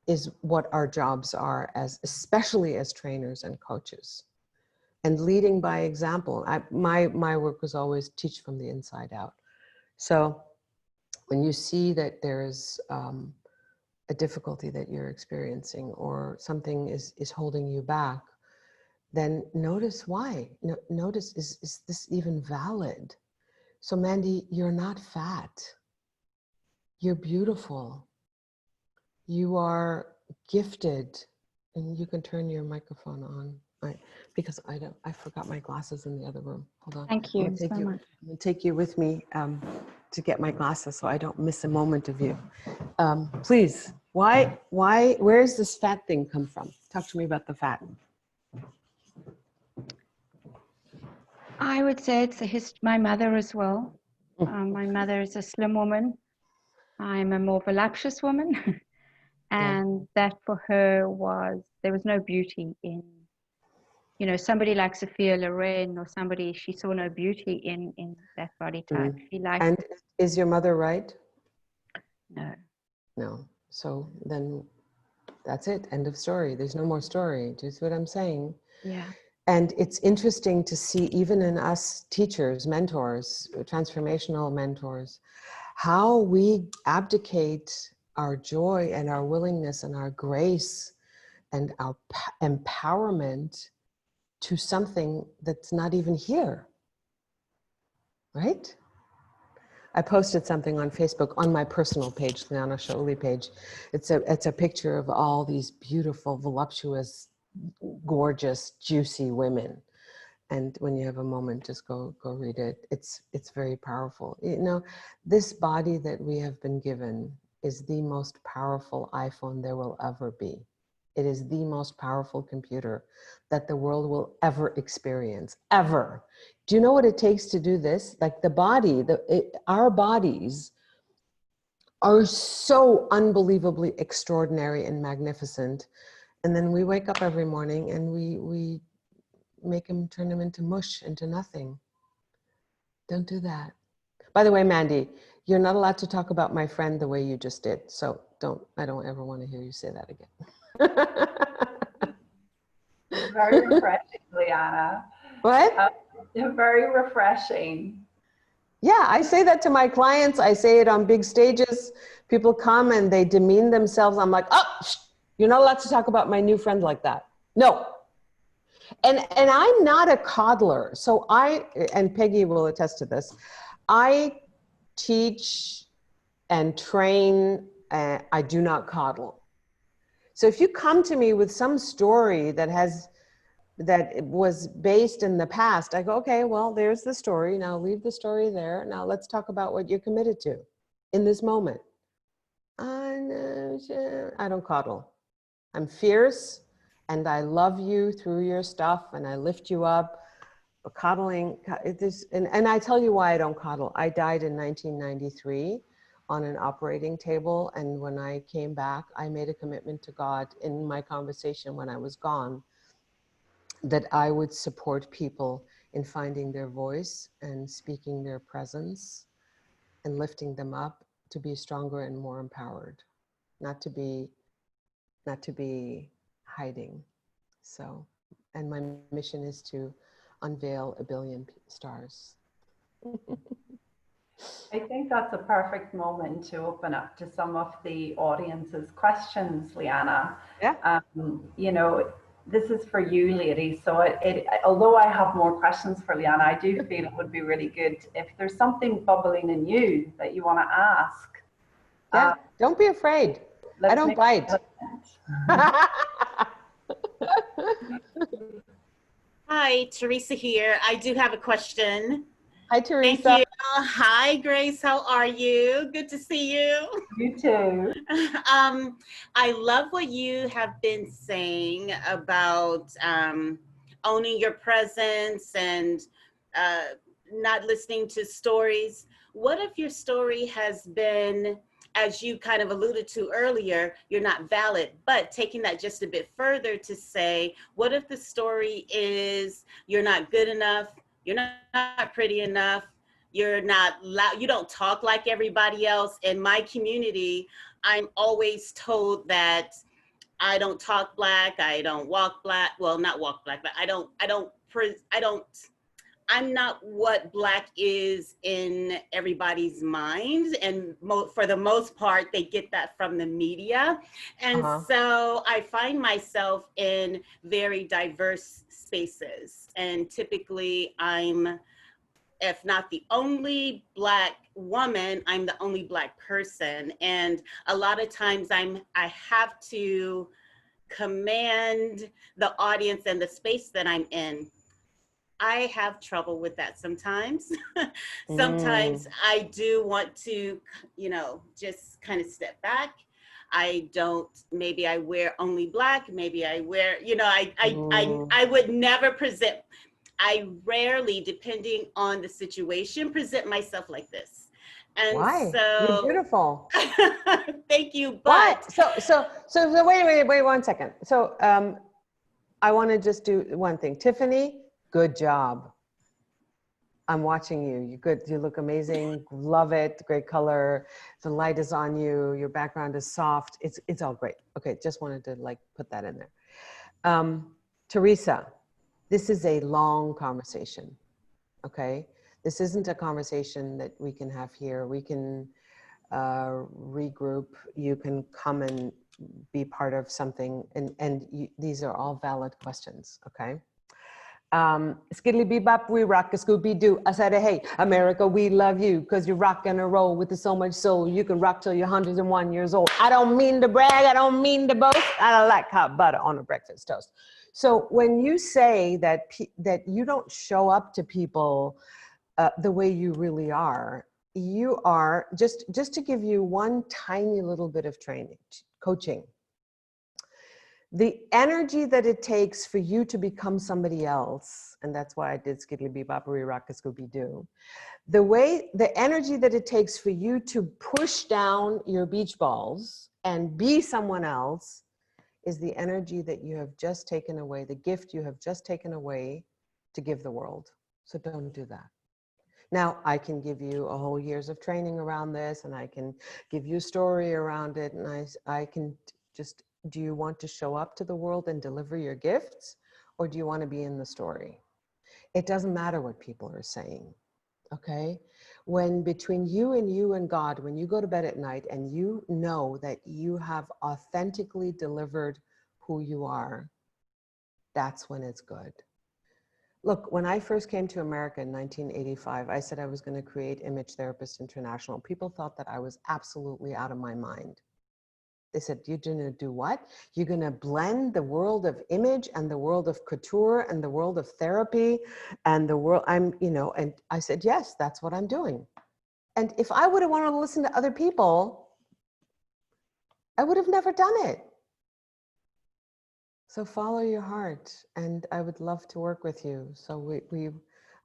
is what our jobs are, as especially as trainers and coaches. And leading by example. My work was always teach from the inside out. So when you see that there's a difficulty that you're experiencing or something is holding you back, then notice why. Notice, is this even valid? So Mandy, you're not fat. You're beautiful. You are gifted. And you can turn your microphone on. Because I forgot my glasses in the other room. Hold on. Thank you so much. I'm gonna take you with me to get my glasses so I don't miss a moment of you. Please, where does this fat thing come from? Talk to me about the fat. I would say it's my mother as well. My mother is a slim woman. I'm a more voluptuous woman. And that for her was, there was no beauty in, you know, somebody like Sophia Loren or somebody, she saw no beauty in that body type. She liked. And is your mother right? No. No. So then that's it. End of story. There's no more story. Do you see what I'm saying? Yeah. And it's interesting to see, even in us teachers, mentors, transformational mentors, how we abdicate our joy and our willingness and our grace and our empowerment to something that's not even here, right? I posted something on Facebook on my personal page, Liana Chaouli page. It's a picture of all these beautiful, voluptuous, gorgeous, juicy women. And when you have a moment, just go read it. It's very powerful. You know, this body that we have been given is the most powerful iPhone there will ever be. It is the most powerful computer that the world will ever experience, ever. Do you know what it takes to do this? Like the body, our bodies are so unbelievably extraordinary and magnificent. And then we wake up every morning and we turn them into mush, into nothing. Don't do that. By the way, Mandy, you're not allowed to talk about my friend the way you just did. So I don't ever want to hear you say that again. Very refreshing, Liana. What? Very refreshing. Yeah, I say that to my clients. I say it on big stages. People come and they demean themselves. I'm like, oh, you're not allowed to talk about my new friend like that. No. And I'm not a coddler. So and Peggy will attest to this, I teach and train, I do not coddle. So if you come to me with some story that was based in the past, I go, okay, well, there's the story. Now leave the story there. Now let's talk about what you're committed to in this moment. I don't coddle. I'm fierce and I love you through your stuff and I lift you up. But coddling, and I tell you why I don't coddle. I died in 1993 on an operating table. And when I came back, I made a commitment to God in my conversation when I was gone, that I would support people in finding their voice and speaking their presence and lifting them up to be stronger and more empowered, not to be hiding. So, and my mission is to unveil a billion stars. I think that's a perfect moment to open up to some of the audience's questions, Liana. Yeah. You know, this is for you, ladies. So although I have more questions for Liana, I do feel it would be really good if there's something bubbling in you that you want to ask. Yeah, don't be afraid. I don't bite. Hi, Teresa here. I do have a question. Hi, Teresa. Thank you. Hi, Grace. How are you? Good to see you. You too. I love what you have been saying about owning your presence and not listening to stories. What if your story has been, as you kind of alluded to earlier, you're not valid, but taking that just a bit further to say, what if the story is you're not good enough, you're not pretty enough, you're not loud, you don't talk like everybody else. In my community, I'm always told that I don't talk black, I don't walk black, well, not walk black, but I'm not what black is in everybody's mind. And for the most part, they get that from the media. And so I find myself in very diverse spaces. And typically I'm, if not the only black woman, I'm the only black person. And a lot of times I have to command the audience and the space that I'm in. I have trouble with that sometimes. Sometimes I do want to, you know, just kind of step back. I don't, maybe I wear only black, maybe I wear, you know, I would never present, I rarely, depending on the situation, present myself like this. And why? so You're beautiful. thank you. But But so wait 1 second. So I want to just do one thing. Tiffany, good job. I'm watching you. You're good. You look amazing. Love it. Great color. The light is on you. Your background is soft. It's all great. Okay, just wanted to like put that in there. Teresa, this is a long conversation. Okay, this isn't a conversation that we can have here. We can regroup. You can come and be part of something, and these are all valid questions. Okay. Skiddly bebop, we rock a Scooby Doo. I said, hey, America, we love you because you rock and roll with so much soul. You can rock till you're 101 years old. I don't mean to brag. I don't mean to boast. I like hot butter on a breakfast toast. So when you say that that you don't show up to people the way you really are, you are just to give you one tiny little bit of training, coaching. The energy that it takes for you to become somebody else, and that's why I did Skiddly Beboppery Rock a Scooby Doo. The energy that it takes for you to push down your beach balls and be someone else is the energy that you have just taken away, the gift you have just taken away to give the world. So don't do that. Now, I can give you a whole years of training around this, and I can give you a story around it, and I can just, do you want to show up to the world and deliver your gifts, or do you want to be in the story? It doesn't matter what people are saying, okay? When between you and God, when you go to bed at night and you know that you have authentically delivered who you are, that's when it's good. Look, when I first came to America in 1985, I said I was going to create Image Therapists International. People thought that I was absolutely out of my mind. They said, you're going to do what? You're going to blend the world of image and the world of couture and the world of therapy and the world, and I said, yes, that's what I'm doing. And if I would have wanted to listen to other people, I would have never done it. So follow your heart, and I would love to work with you. So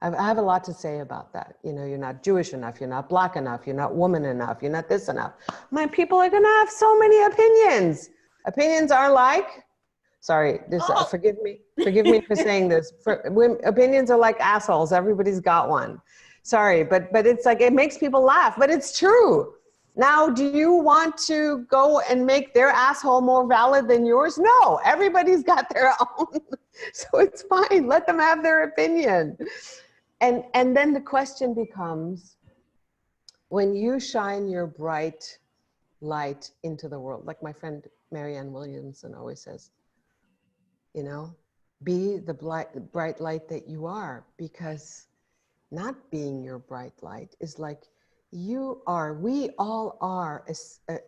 I have a lot to say about that. You know, you're not Jewish enough, you're not black enough, you're not woman enough, you're not this enough. My people are gonna have so many opinions. Opinions are like, sorry, forgive me for saying this. Opinions are like assholes. Everybody's got one. Sorry, but it's like, it makes people laugh, but it's true. Now, do you want to go and make their asshole more valid than yours? No, everybody's got their own. So it's fine. Let them have their opinion. And then the question becomes, when you shine your bright light into the world, like my friend Marianne Williamson always says, you know, be the bright light that you are, because not being your bright light is like, we all are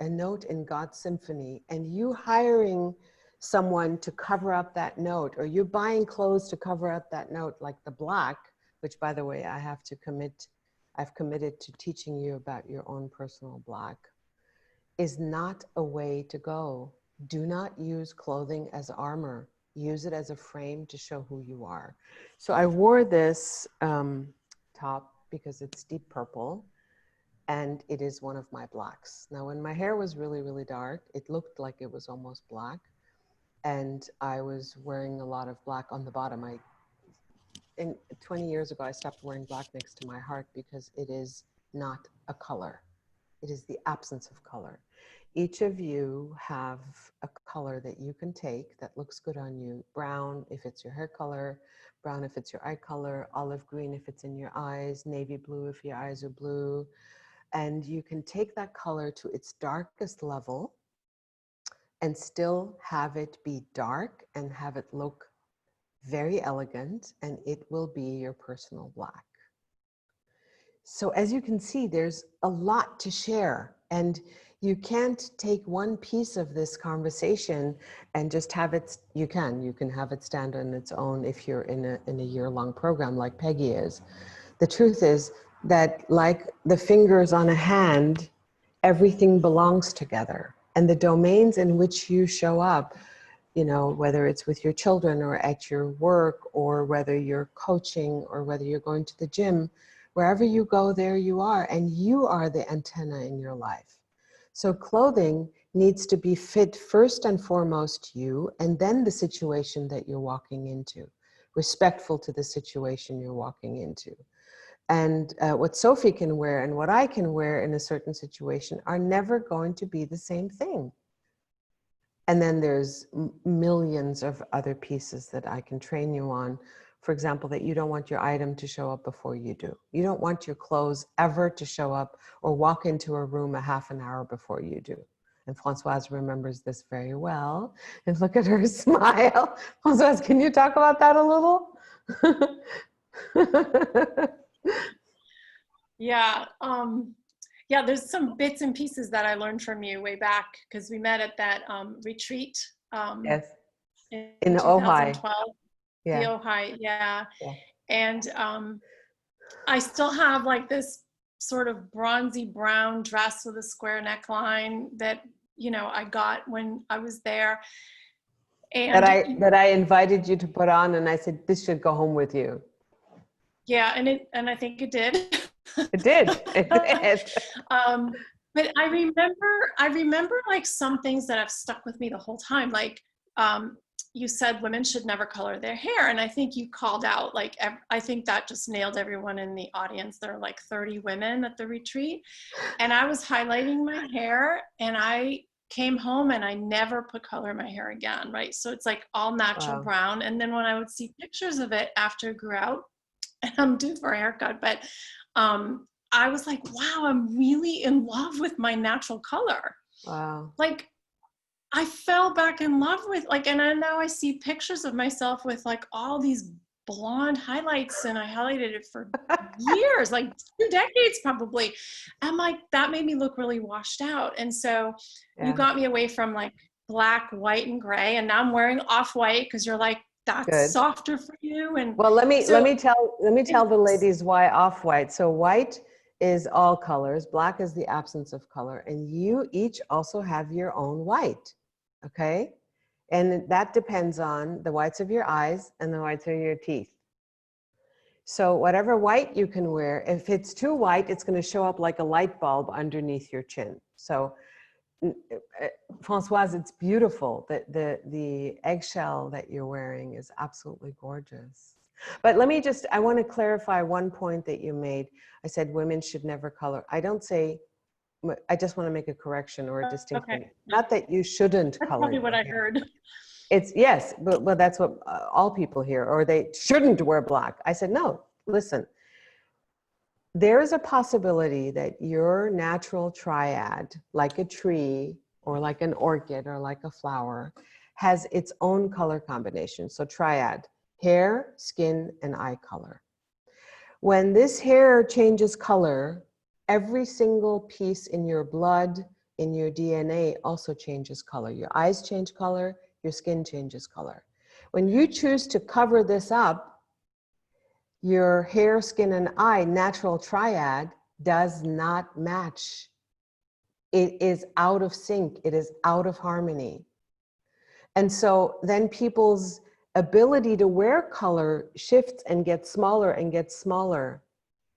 a note in God's symphony, and you hiring someone to cover up that note, or you buying clothes to cover up that note, like the black, which by the way, I've committed to teaching you about your own personal black, is not a way to go. Do not use clothing as armor. Use it as a frame to show who you are. So I wore this top because it's deep purple, and it is one of my blacks. Now, when my hair was really, really dark, it looked like it was almost black, and I was wearing a lot of black on the bottom. 20 years ago, I stopped wearing black next to my heart because it is not a color. It is the absence of color. Each of you have a color that you can take that looks good on you. Brown if it's your hair color, brown if it's your eye color, olive green if it's in your eyes, navy blue if your eyes are blue. And you can take that color to its darkest level and still have it be dark and have it look very elegant, and it will be your personal black. So as you can see, there's a lot to share, and you can't take one piece of this conversation and just have it, you can have it stand on its own if you're in a year-long program like Peggy is. The truth is that, like the fingers on a hand, everything belongs together, and the domains in which you show up, you know, whether it's with your children or at your work, or whether you're coaching or whether you're going to the gym, wherever you go, there you are, and you are the antenna in your life. So clothing needs to be fit first and foremost you, and then the situation that you're walking into, respectful to the situation you're walking into. And what Sophie can wear and what I can wear in a certain situation are never going to be the same thing. And then there's millions of other pieces that I can train you on. For example, that you don't want your item to show up before you do. You don't want your clothes ever to show up or walk into a room a half an hour before you do. And Françoise remembers this very well. And look at her smile. Françoise, can you talk about that a little? Yeah, there's some bits and pieces that I learned from you way back, because we met at that retreat Yes. in Ojai. 2012. Yeah. The Ojai, yeah. Yeah. And I still have like this sort of bronzy brown dress with a square neckline that, you know, I got when I was there. And that I invited you to put on, and I said, this should go home with you. Yeah, and I think it did. It did. It did. But I remember like some things that have stuck with me the whole time. Like you said, women should never color their hair, and I think you called out like I think that just nailed everyone in the audience. There are like 30 women at the retreat, and I was highlighting my hair, and I came home and I never put color in my hair again. Right, so it's like all natural brown. And then when I would see pictures of it after it grew out, and I'm due for a haircut, but I was like, wow, I'm really in love with my natural color. Wow. Like I fell back in love with like, and now I see pictures of myself with like all these blonde highlights, and I highlighted it for years, like 2 decades probably. And like, that made me look really washed out. And so you got me away from like black, white, and gray. And now I'm wearing off-white because you're like, that's softer for you. And well, let me tell the ladies why off-white. So white is all colors, black is the absence of color, and you each also have your own white, okay? And that depends on the whites of your eyes and the whites of your teeth. So whatever white you can wear, if it's too white, it's going to show up like a light bulb underneath your chin. So Françoise, it's beautiful that the eggshell that you're wearing is absolutely gorgeous. But I want to clarify one point that you made. I said women should never color. I don't say I just want to make a correction or a distinction. Okay. Not that you shouldn't That's color probably your what I hair. heard. It's yes, but that's what all people hear, or they shouldn't wear black. I said, no, listen, there is a possibility that your natural triad, like a tree or like an orchid or like a flower, has its own color combination. So triad, hair, skin, and eye color. When this hair changes color, every single piece in your blood, in your DNA also changes color. Your eyes change color, your skin changes color. When you choose to cover this up, your hair, skin, and eye natural triad does not match. It is out of sync. It is out of harmony. And so then people's ability to wear color shifts and gets smaller and gets smaller.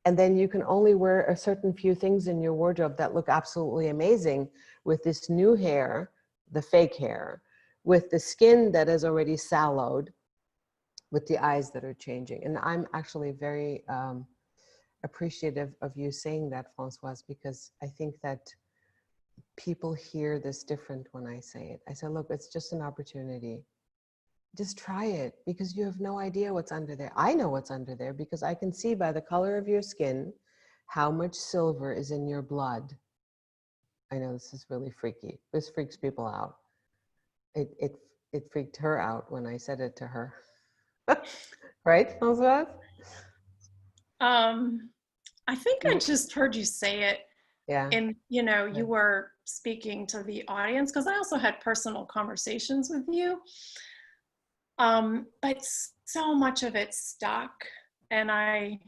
And then you can only wear a certain few things in your wardrobe that look absolutely amazing with this new hair, the fake hair, with the skin that is already sallowed, with the eyes that are changing. And I'm actually very appreciative of you saying that, Françoise, because I think that people hear this different when I say it. I say, look, it's just an opportunity. Just try it, because you have no idea what's under there. I know what's under there because I can see by the color of your skin how much silver is in your blood. I know this is really freaky. This freaks people out. It freaked her out when I said it to her. Right, Françoise? I think I just heard you say it. Yeah. And, you know, you were speaking to the audience, because I also had personal conversations with you. But so much of it stuck, and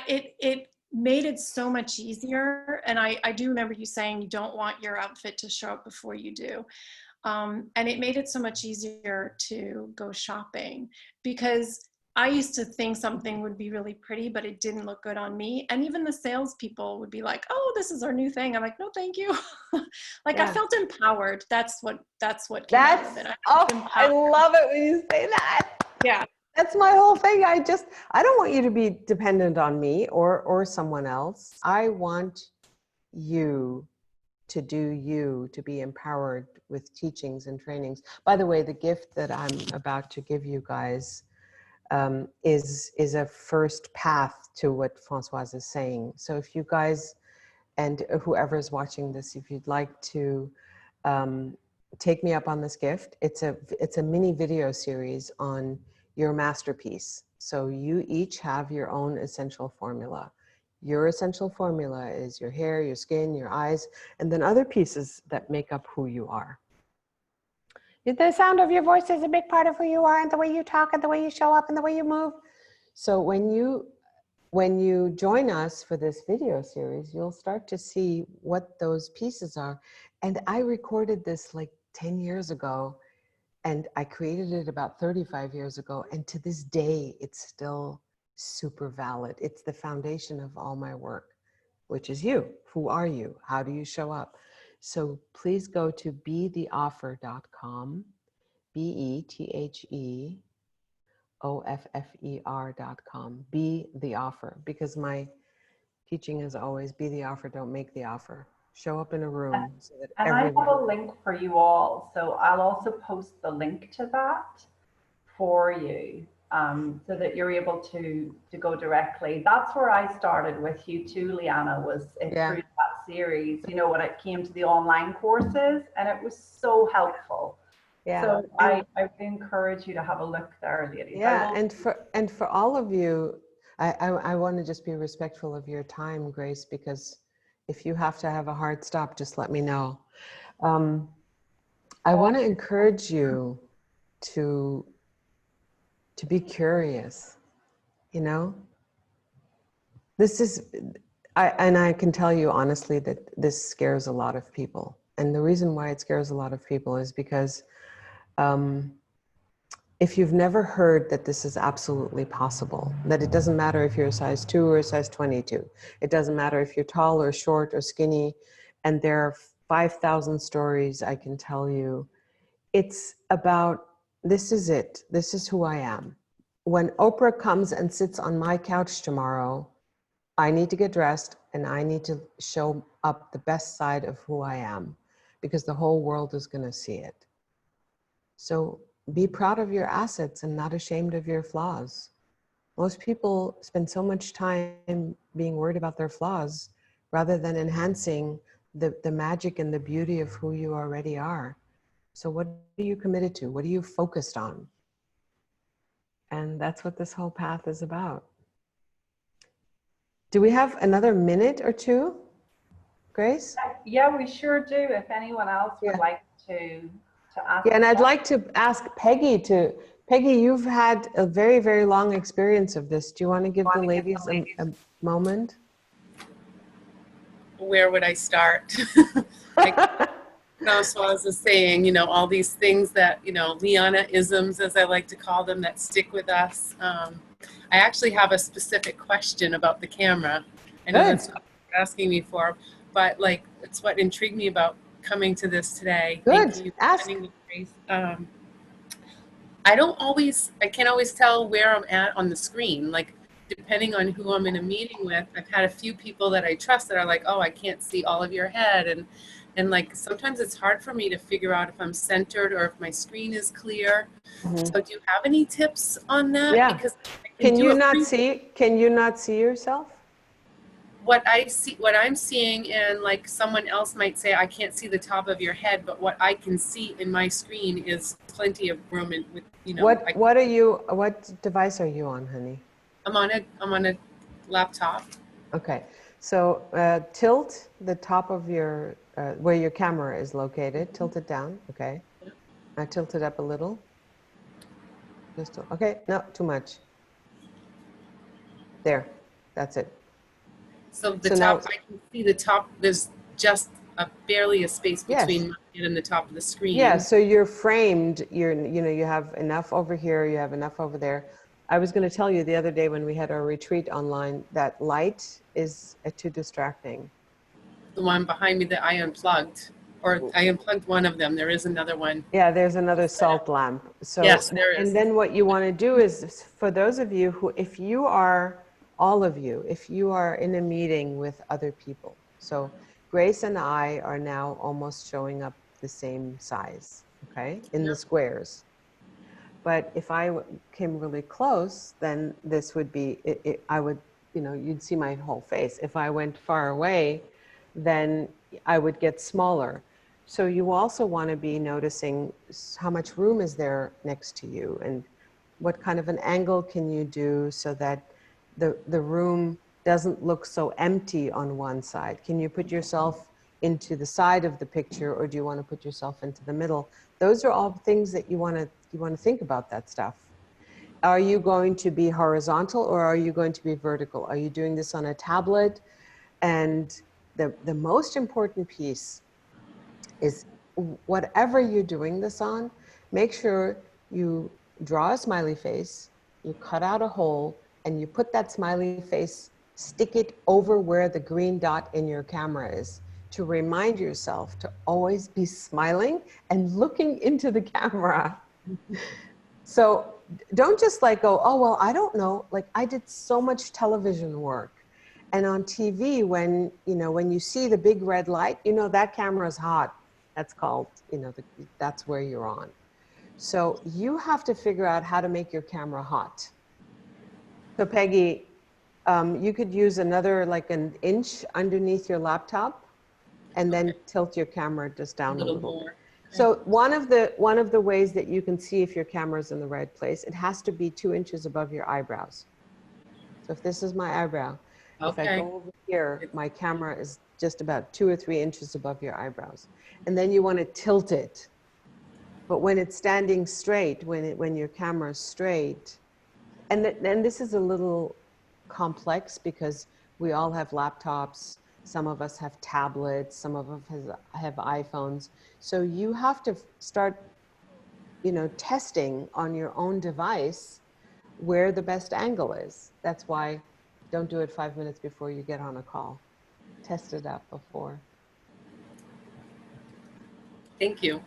it made it so much easier. And I do remember you saying you don't want your outfit to show up before you do. And it made it so much easier to go shopping, because I used to think something would be really pretty, but it didn't look good on me. And even the salespeople would be like, "Oh, this is our new thing." I'm like, "No, thank you." Like, I felt empowered. That's what came out of it. I love it when you say that. Yeah. That's my whole thing. I don't want you to be dependent on me or someone else. I want you to do you, to be empowered with teachings and trainings. By the way, the gift that I'm about to give you guys is a first path to what Françoise is saying. So if you guys, and whoever is watching this, if you'd like to take me up on this gift, it's a mini video series on your masterpiece. So you each have your own essential formula. Your essential formula is your hair, your skin, your eyes, and then other pieces that make up who you are. The sound of your voice is a big part of who you are, and the way you talk, and the way you show up, and the way you move. So when you join us for this video series, you'll start to see what those pieces are. And I recorded this like 10 years ago, and I created it about 35 years ago. And to this day, it's still super valid. It's the foundation of all my work, which is you. Who are you? How do you show up? So please go to betheoffer.com, BETHEOFFER.com, be the offer, because my teaching is always be the offer, don't make the offer. Show up in a room so that and everyone... I have a link for you all, so I'll also post the link to that for you, so that you're able to go directly. That's where I started with you too, Liana, was through that series, you know, when it came to the online courses, and it was so helpful. Yeah. So I encourage you to have a look there, ladies. Yeah, and for all of you, I want to just be respectful of your time, Grace, because if you have to have a hard stop, just let me know. I want to encourage you to be curious, you know? This is, I can tell you honestly that this scares a lot of people. And the reason why it scares a lot of people is because if you've never heard that this is absolutely possible, that it doesn't matter if you're a size 2 or a size 22, it doesn't matter if you're tall or short or skinny, and there are 5,000 stories I can tell you. It's about, this is it. This is who I am. When Oprah comes and sits on my couch tomorrow, I need to get dressed, and I need to show up the best side of who I am, because the whole world is going to see it. So be proud of your assets and not ashamed of your flaws. Most people spend so much time being worried about their flaws rather than enhancing the magic and the beauty of who you already are. So what are you committed to? What are you focused on? And that's what this whole path is about. Do we have another minute or two, Grace? Yeah, we sure do. If anyone else would like to ask. Yeah, and I'd like to ask Peggy Peggy, you've had a very, very long experience of this. Do you want to give the ladies a moment? Where would I start? So I was just saying, you know, all these things that, you know, Liana isms, as I like to call them, that stick with us. I actually have a specific question about the camera. I know that's what you're asking me for, but like, it's what intrigued me about coming to this today. Good. Thank you. Ask. I can't always tell where I'm at on the screen. Like, depending on who I'm in a meeting with, I've had a few people that I trust that are like, oh, I can't see all of your head. And like, sometimes it's hard for me to figure out if I'm centered or if my screen is clear. Mm-hmm. So do you have any tips on that? Yeah. Because can you not see yourself? What I'm seeing, and like someone else might say, I can't see the top of your head, but what I can see in my screen is plenty of room. And with, you know, what device are you on, honey? I'm on a laptop. Okay, so tilt the top of your where your camera is located. Tilt it down. Okay, now tilt it up a little. Just okay. No, too much. There, that's it. So the top, I can see the top. There's just barely a space between my head and the top of the screen. Yeah, so you're framed. You have enough over here. You have enough over there. I was going to tell you the other day when we had our retreat online that light is too distracting. The one behind me that I unplugged, or I unplugged one of them. There is another one. Yeah, there's another salt lamp. So, yes, there is. And then what you want to do is, for those of you who, if you are in a meeting with other people, so Grace and I are now almost showing up the same size, okay, in the squares. But if I came really close, then this would be, I would, you'd see my whole face. If I went far away, then I would get smaller. So you also want to be noticing how much room is there next to you and what kind of an angle can you do so that the room doesn't look so empty on one side. Can you put yourself into the side of the picture, or do you want to put yourself into the middle? Those are all things that you want to think about that stuff. Are you going to be horizontal or are you going to be vertical? Are you doing this on a tablet? And the most important piece is whatever you're doing this on, make sure you draw a smiley face, you cut out a hole, and you put that smiley face, stick it over where the green dot in your camera is, to remind yourself to always be smiling and looking into the camera. So don't just like go, oh, well, I don't know. Like, I did so much television work. And on TV, when you see the big red light, that camera is hot. That's called, that's where you're on. So you have to figure out how to make your camera hot. So Peggy, you could use another, like an inch underneath your laptop and then tilt your camera just down a little more. So one of the ways that you can see if your camera's in the right place, it has to be 2 inches above your eyebrows. So if this is my eyebrow, if I go over here, my camera is just about 2 or 3 inches above your eyebrows. And then you want to tilt it. But when it's standing straight, when your camera is straight, and this is a little complex because we all have laptops. Some of us have tablets, some of us have iPhones. So you have to start, testing on your own device where the best angle is. That's why don't do it 5 minutes before you get on a call. Test it out before. Thank you.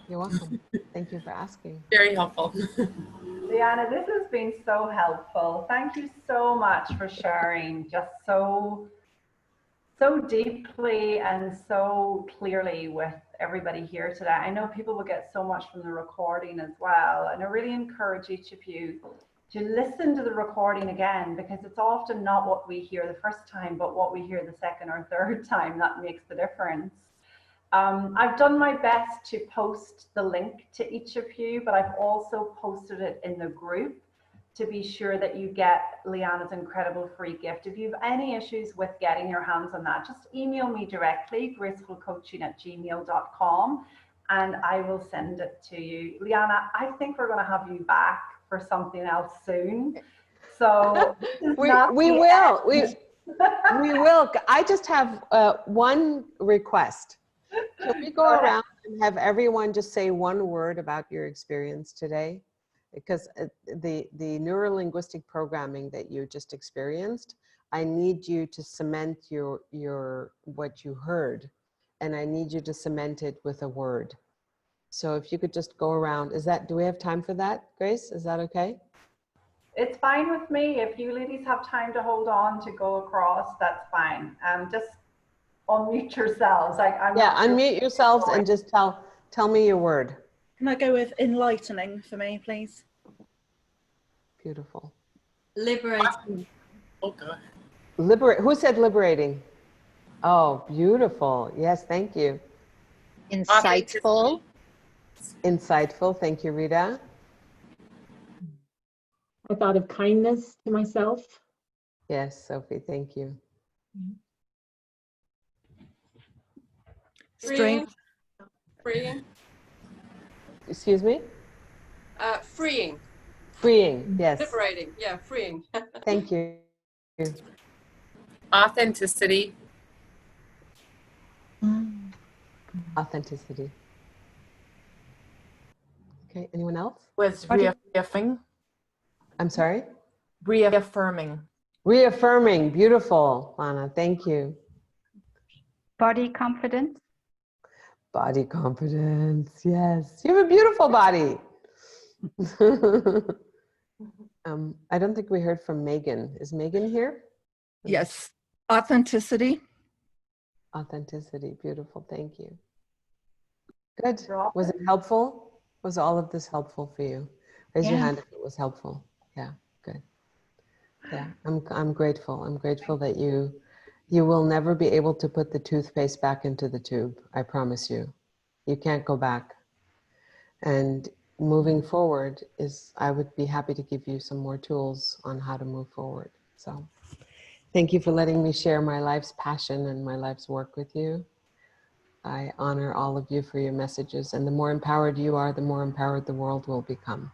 You're welcome. Thank you for asking. Very helpful. Liana, this has been so helpful. Thank you so much for sharing just so so deeply and so clearly with everybody here today. I know people will get so much from the recording as well, and I really encourage each of you to listen to the recording again, because it's often not what we hear the first time, but what we hear the second or third time that makes the difference. I've done my best to post the link to each of you, but I've also posted it in the group to be sure that you get Liana's incredible free gift. If you have any issues with getting your hands on that, just email me directly, gracefulcoaching@gmail.com, and I will send it to you. Liana, I think we're going to have you back for something else soon. So we will. We will. I just have one request. Can we go around and have everyone just say one word about your experience today? Because the neurolinguistic programming that you just experienced, I need you to cement your what you heard, and I need you to cement it with a word. So if you could just go around, do we have time for that, Grace? Is that okay? It's fine with me. If you ladies have time to hold on to go across, that's fine. Just unmute yourselves. Unmute yourselves and just tell me your word. Can I go with enlightening for me, please? Beautiful. Liberating. Oh, God. Who said liberating? Oh, beautiful. Yes, thank you. Insightful. Insightful. Thank you, Rita. I thought of kindness to myself. Yes, Sophie, thank you. Strength. Freeing. Excuse me? Freeing. Freeing, yes. Liberating. Yeah, freeing. Thank you. Authenticity. Authenticity. Okay, anyone else? Was reaffirming. I'm sorry? Reaffirming. Reaffirming, beautiful, Lana, thank you. Body confidence. Body confidence, yes. You have a beautiful body. I don't think we heard from Megan. Is Megan here? Yes. Authenticity. Authenticity, beautiful, thank you. Good. Was it helpful? Was all of this helpful for you? Raise your hand if it was helpful. Yeah, good. Yeah, I'm grateful. I'm grateful that you will never be able to put the toothpaste back into the tube. I promise you. You can't go back. And moving forward I would be happy to give you some more tools on how to move forward. So thank you for letting me share my life's passion and my life's work with you. I honor all of you for your messages, and the more empowered you are, the more empowered the world will become.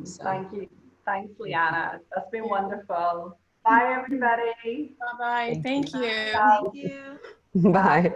So. Thank you. Thanks, Liana. That's been wonderful. Bye, everybody. Bye-bye. Thank you. Thank you. Bye.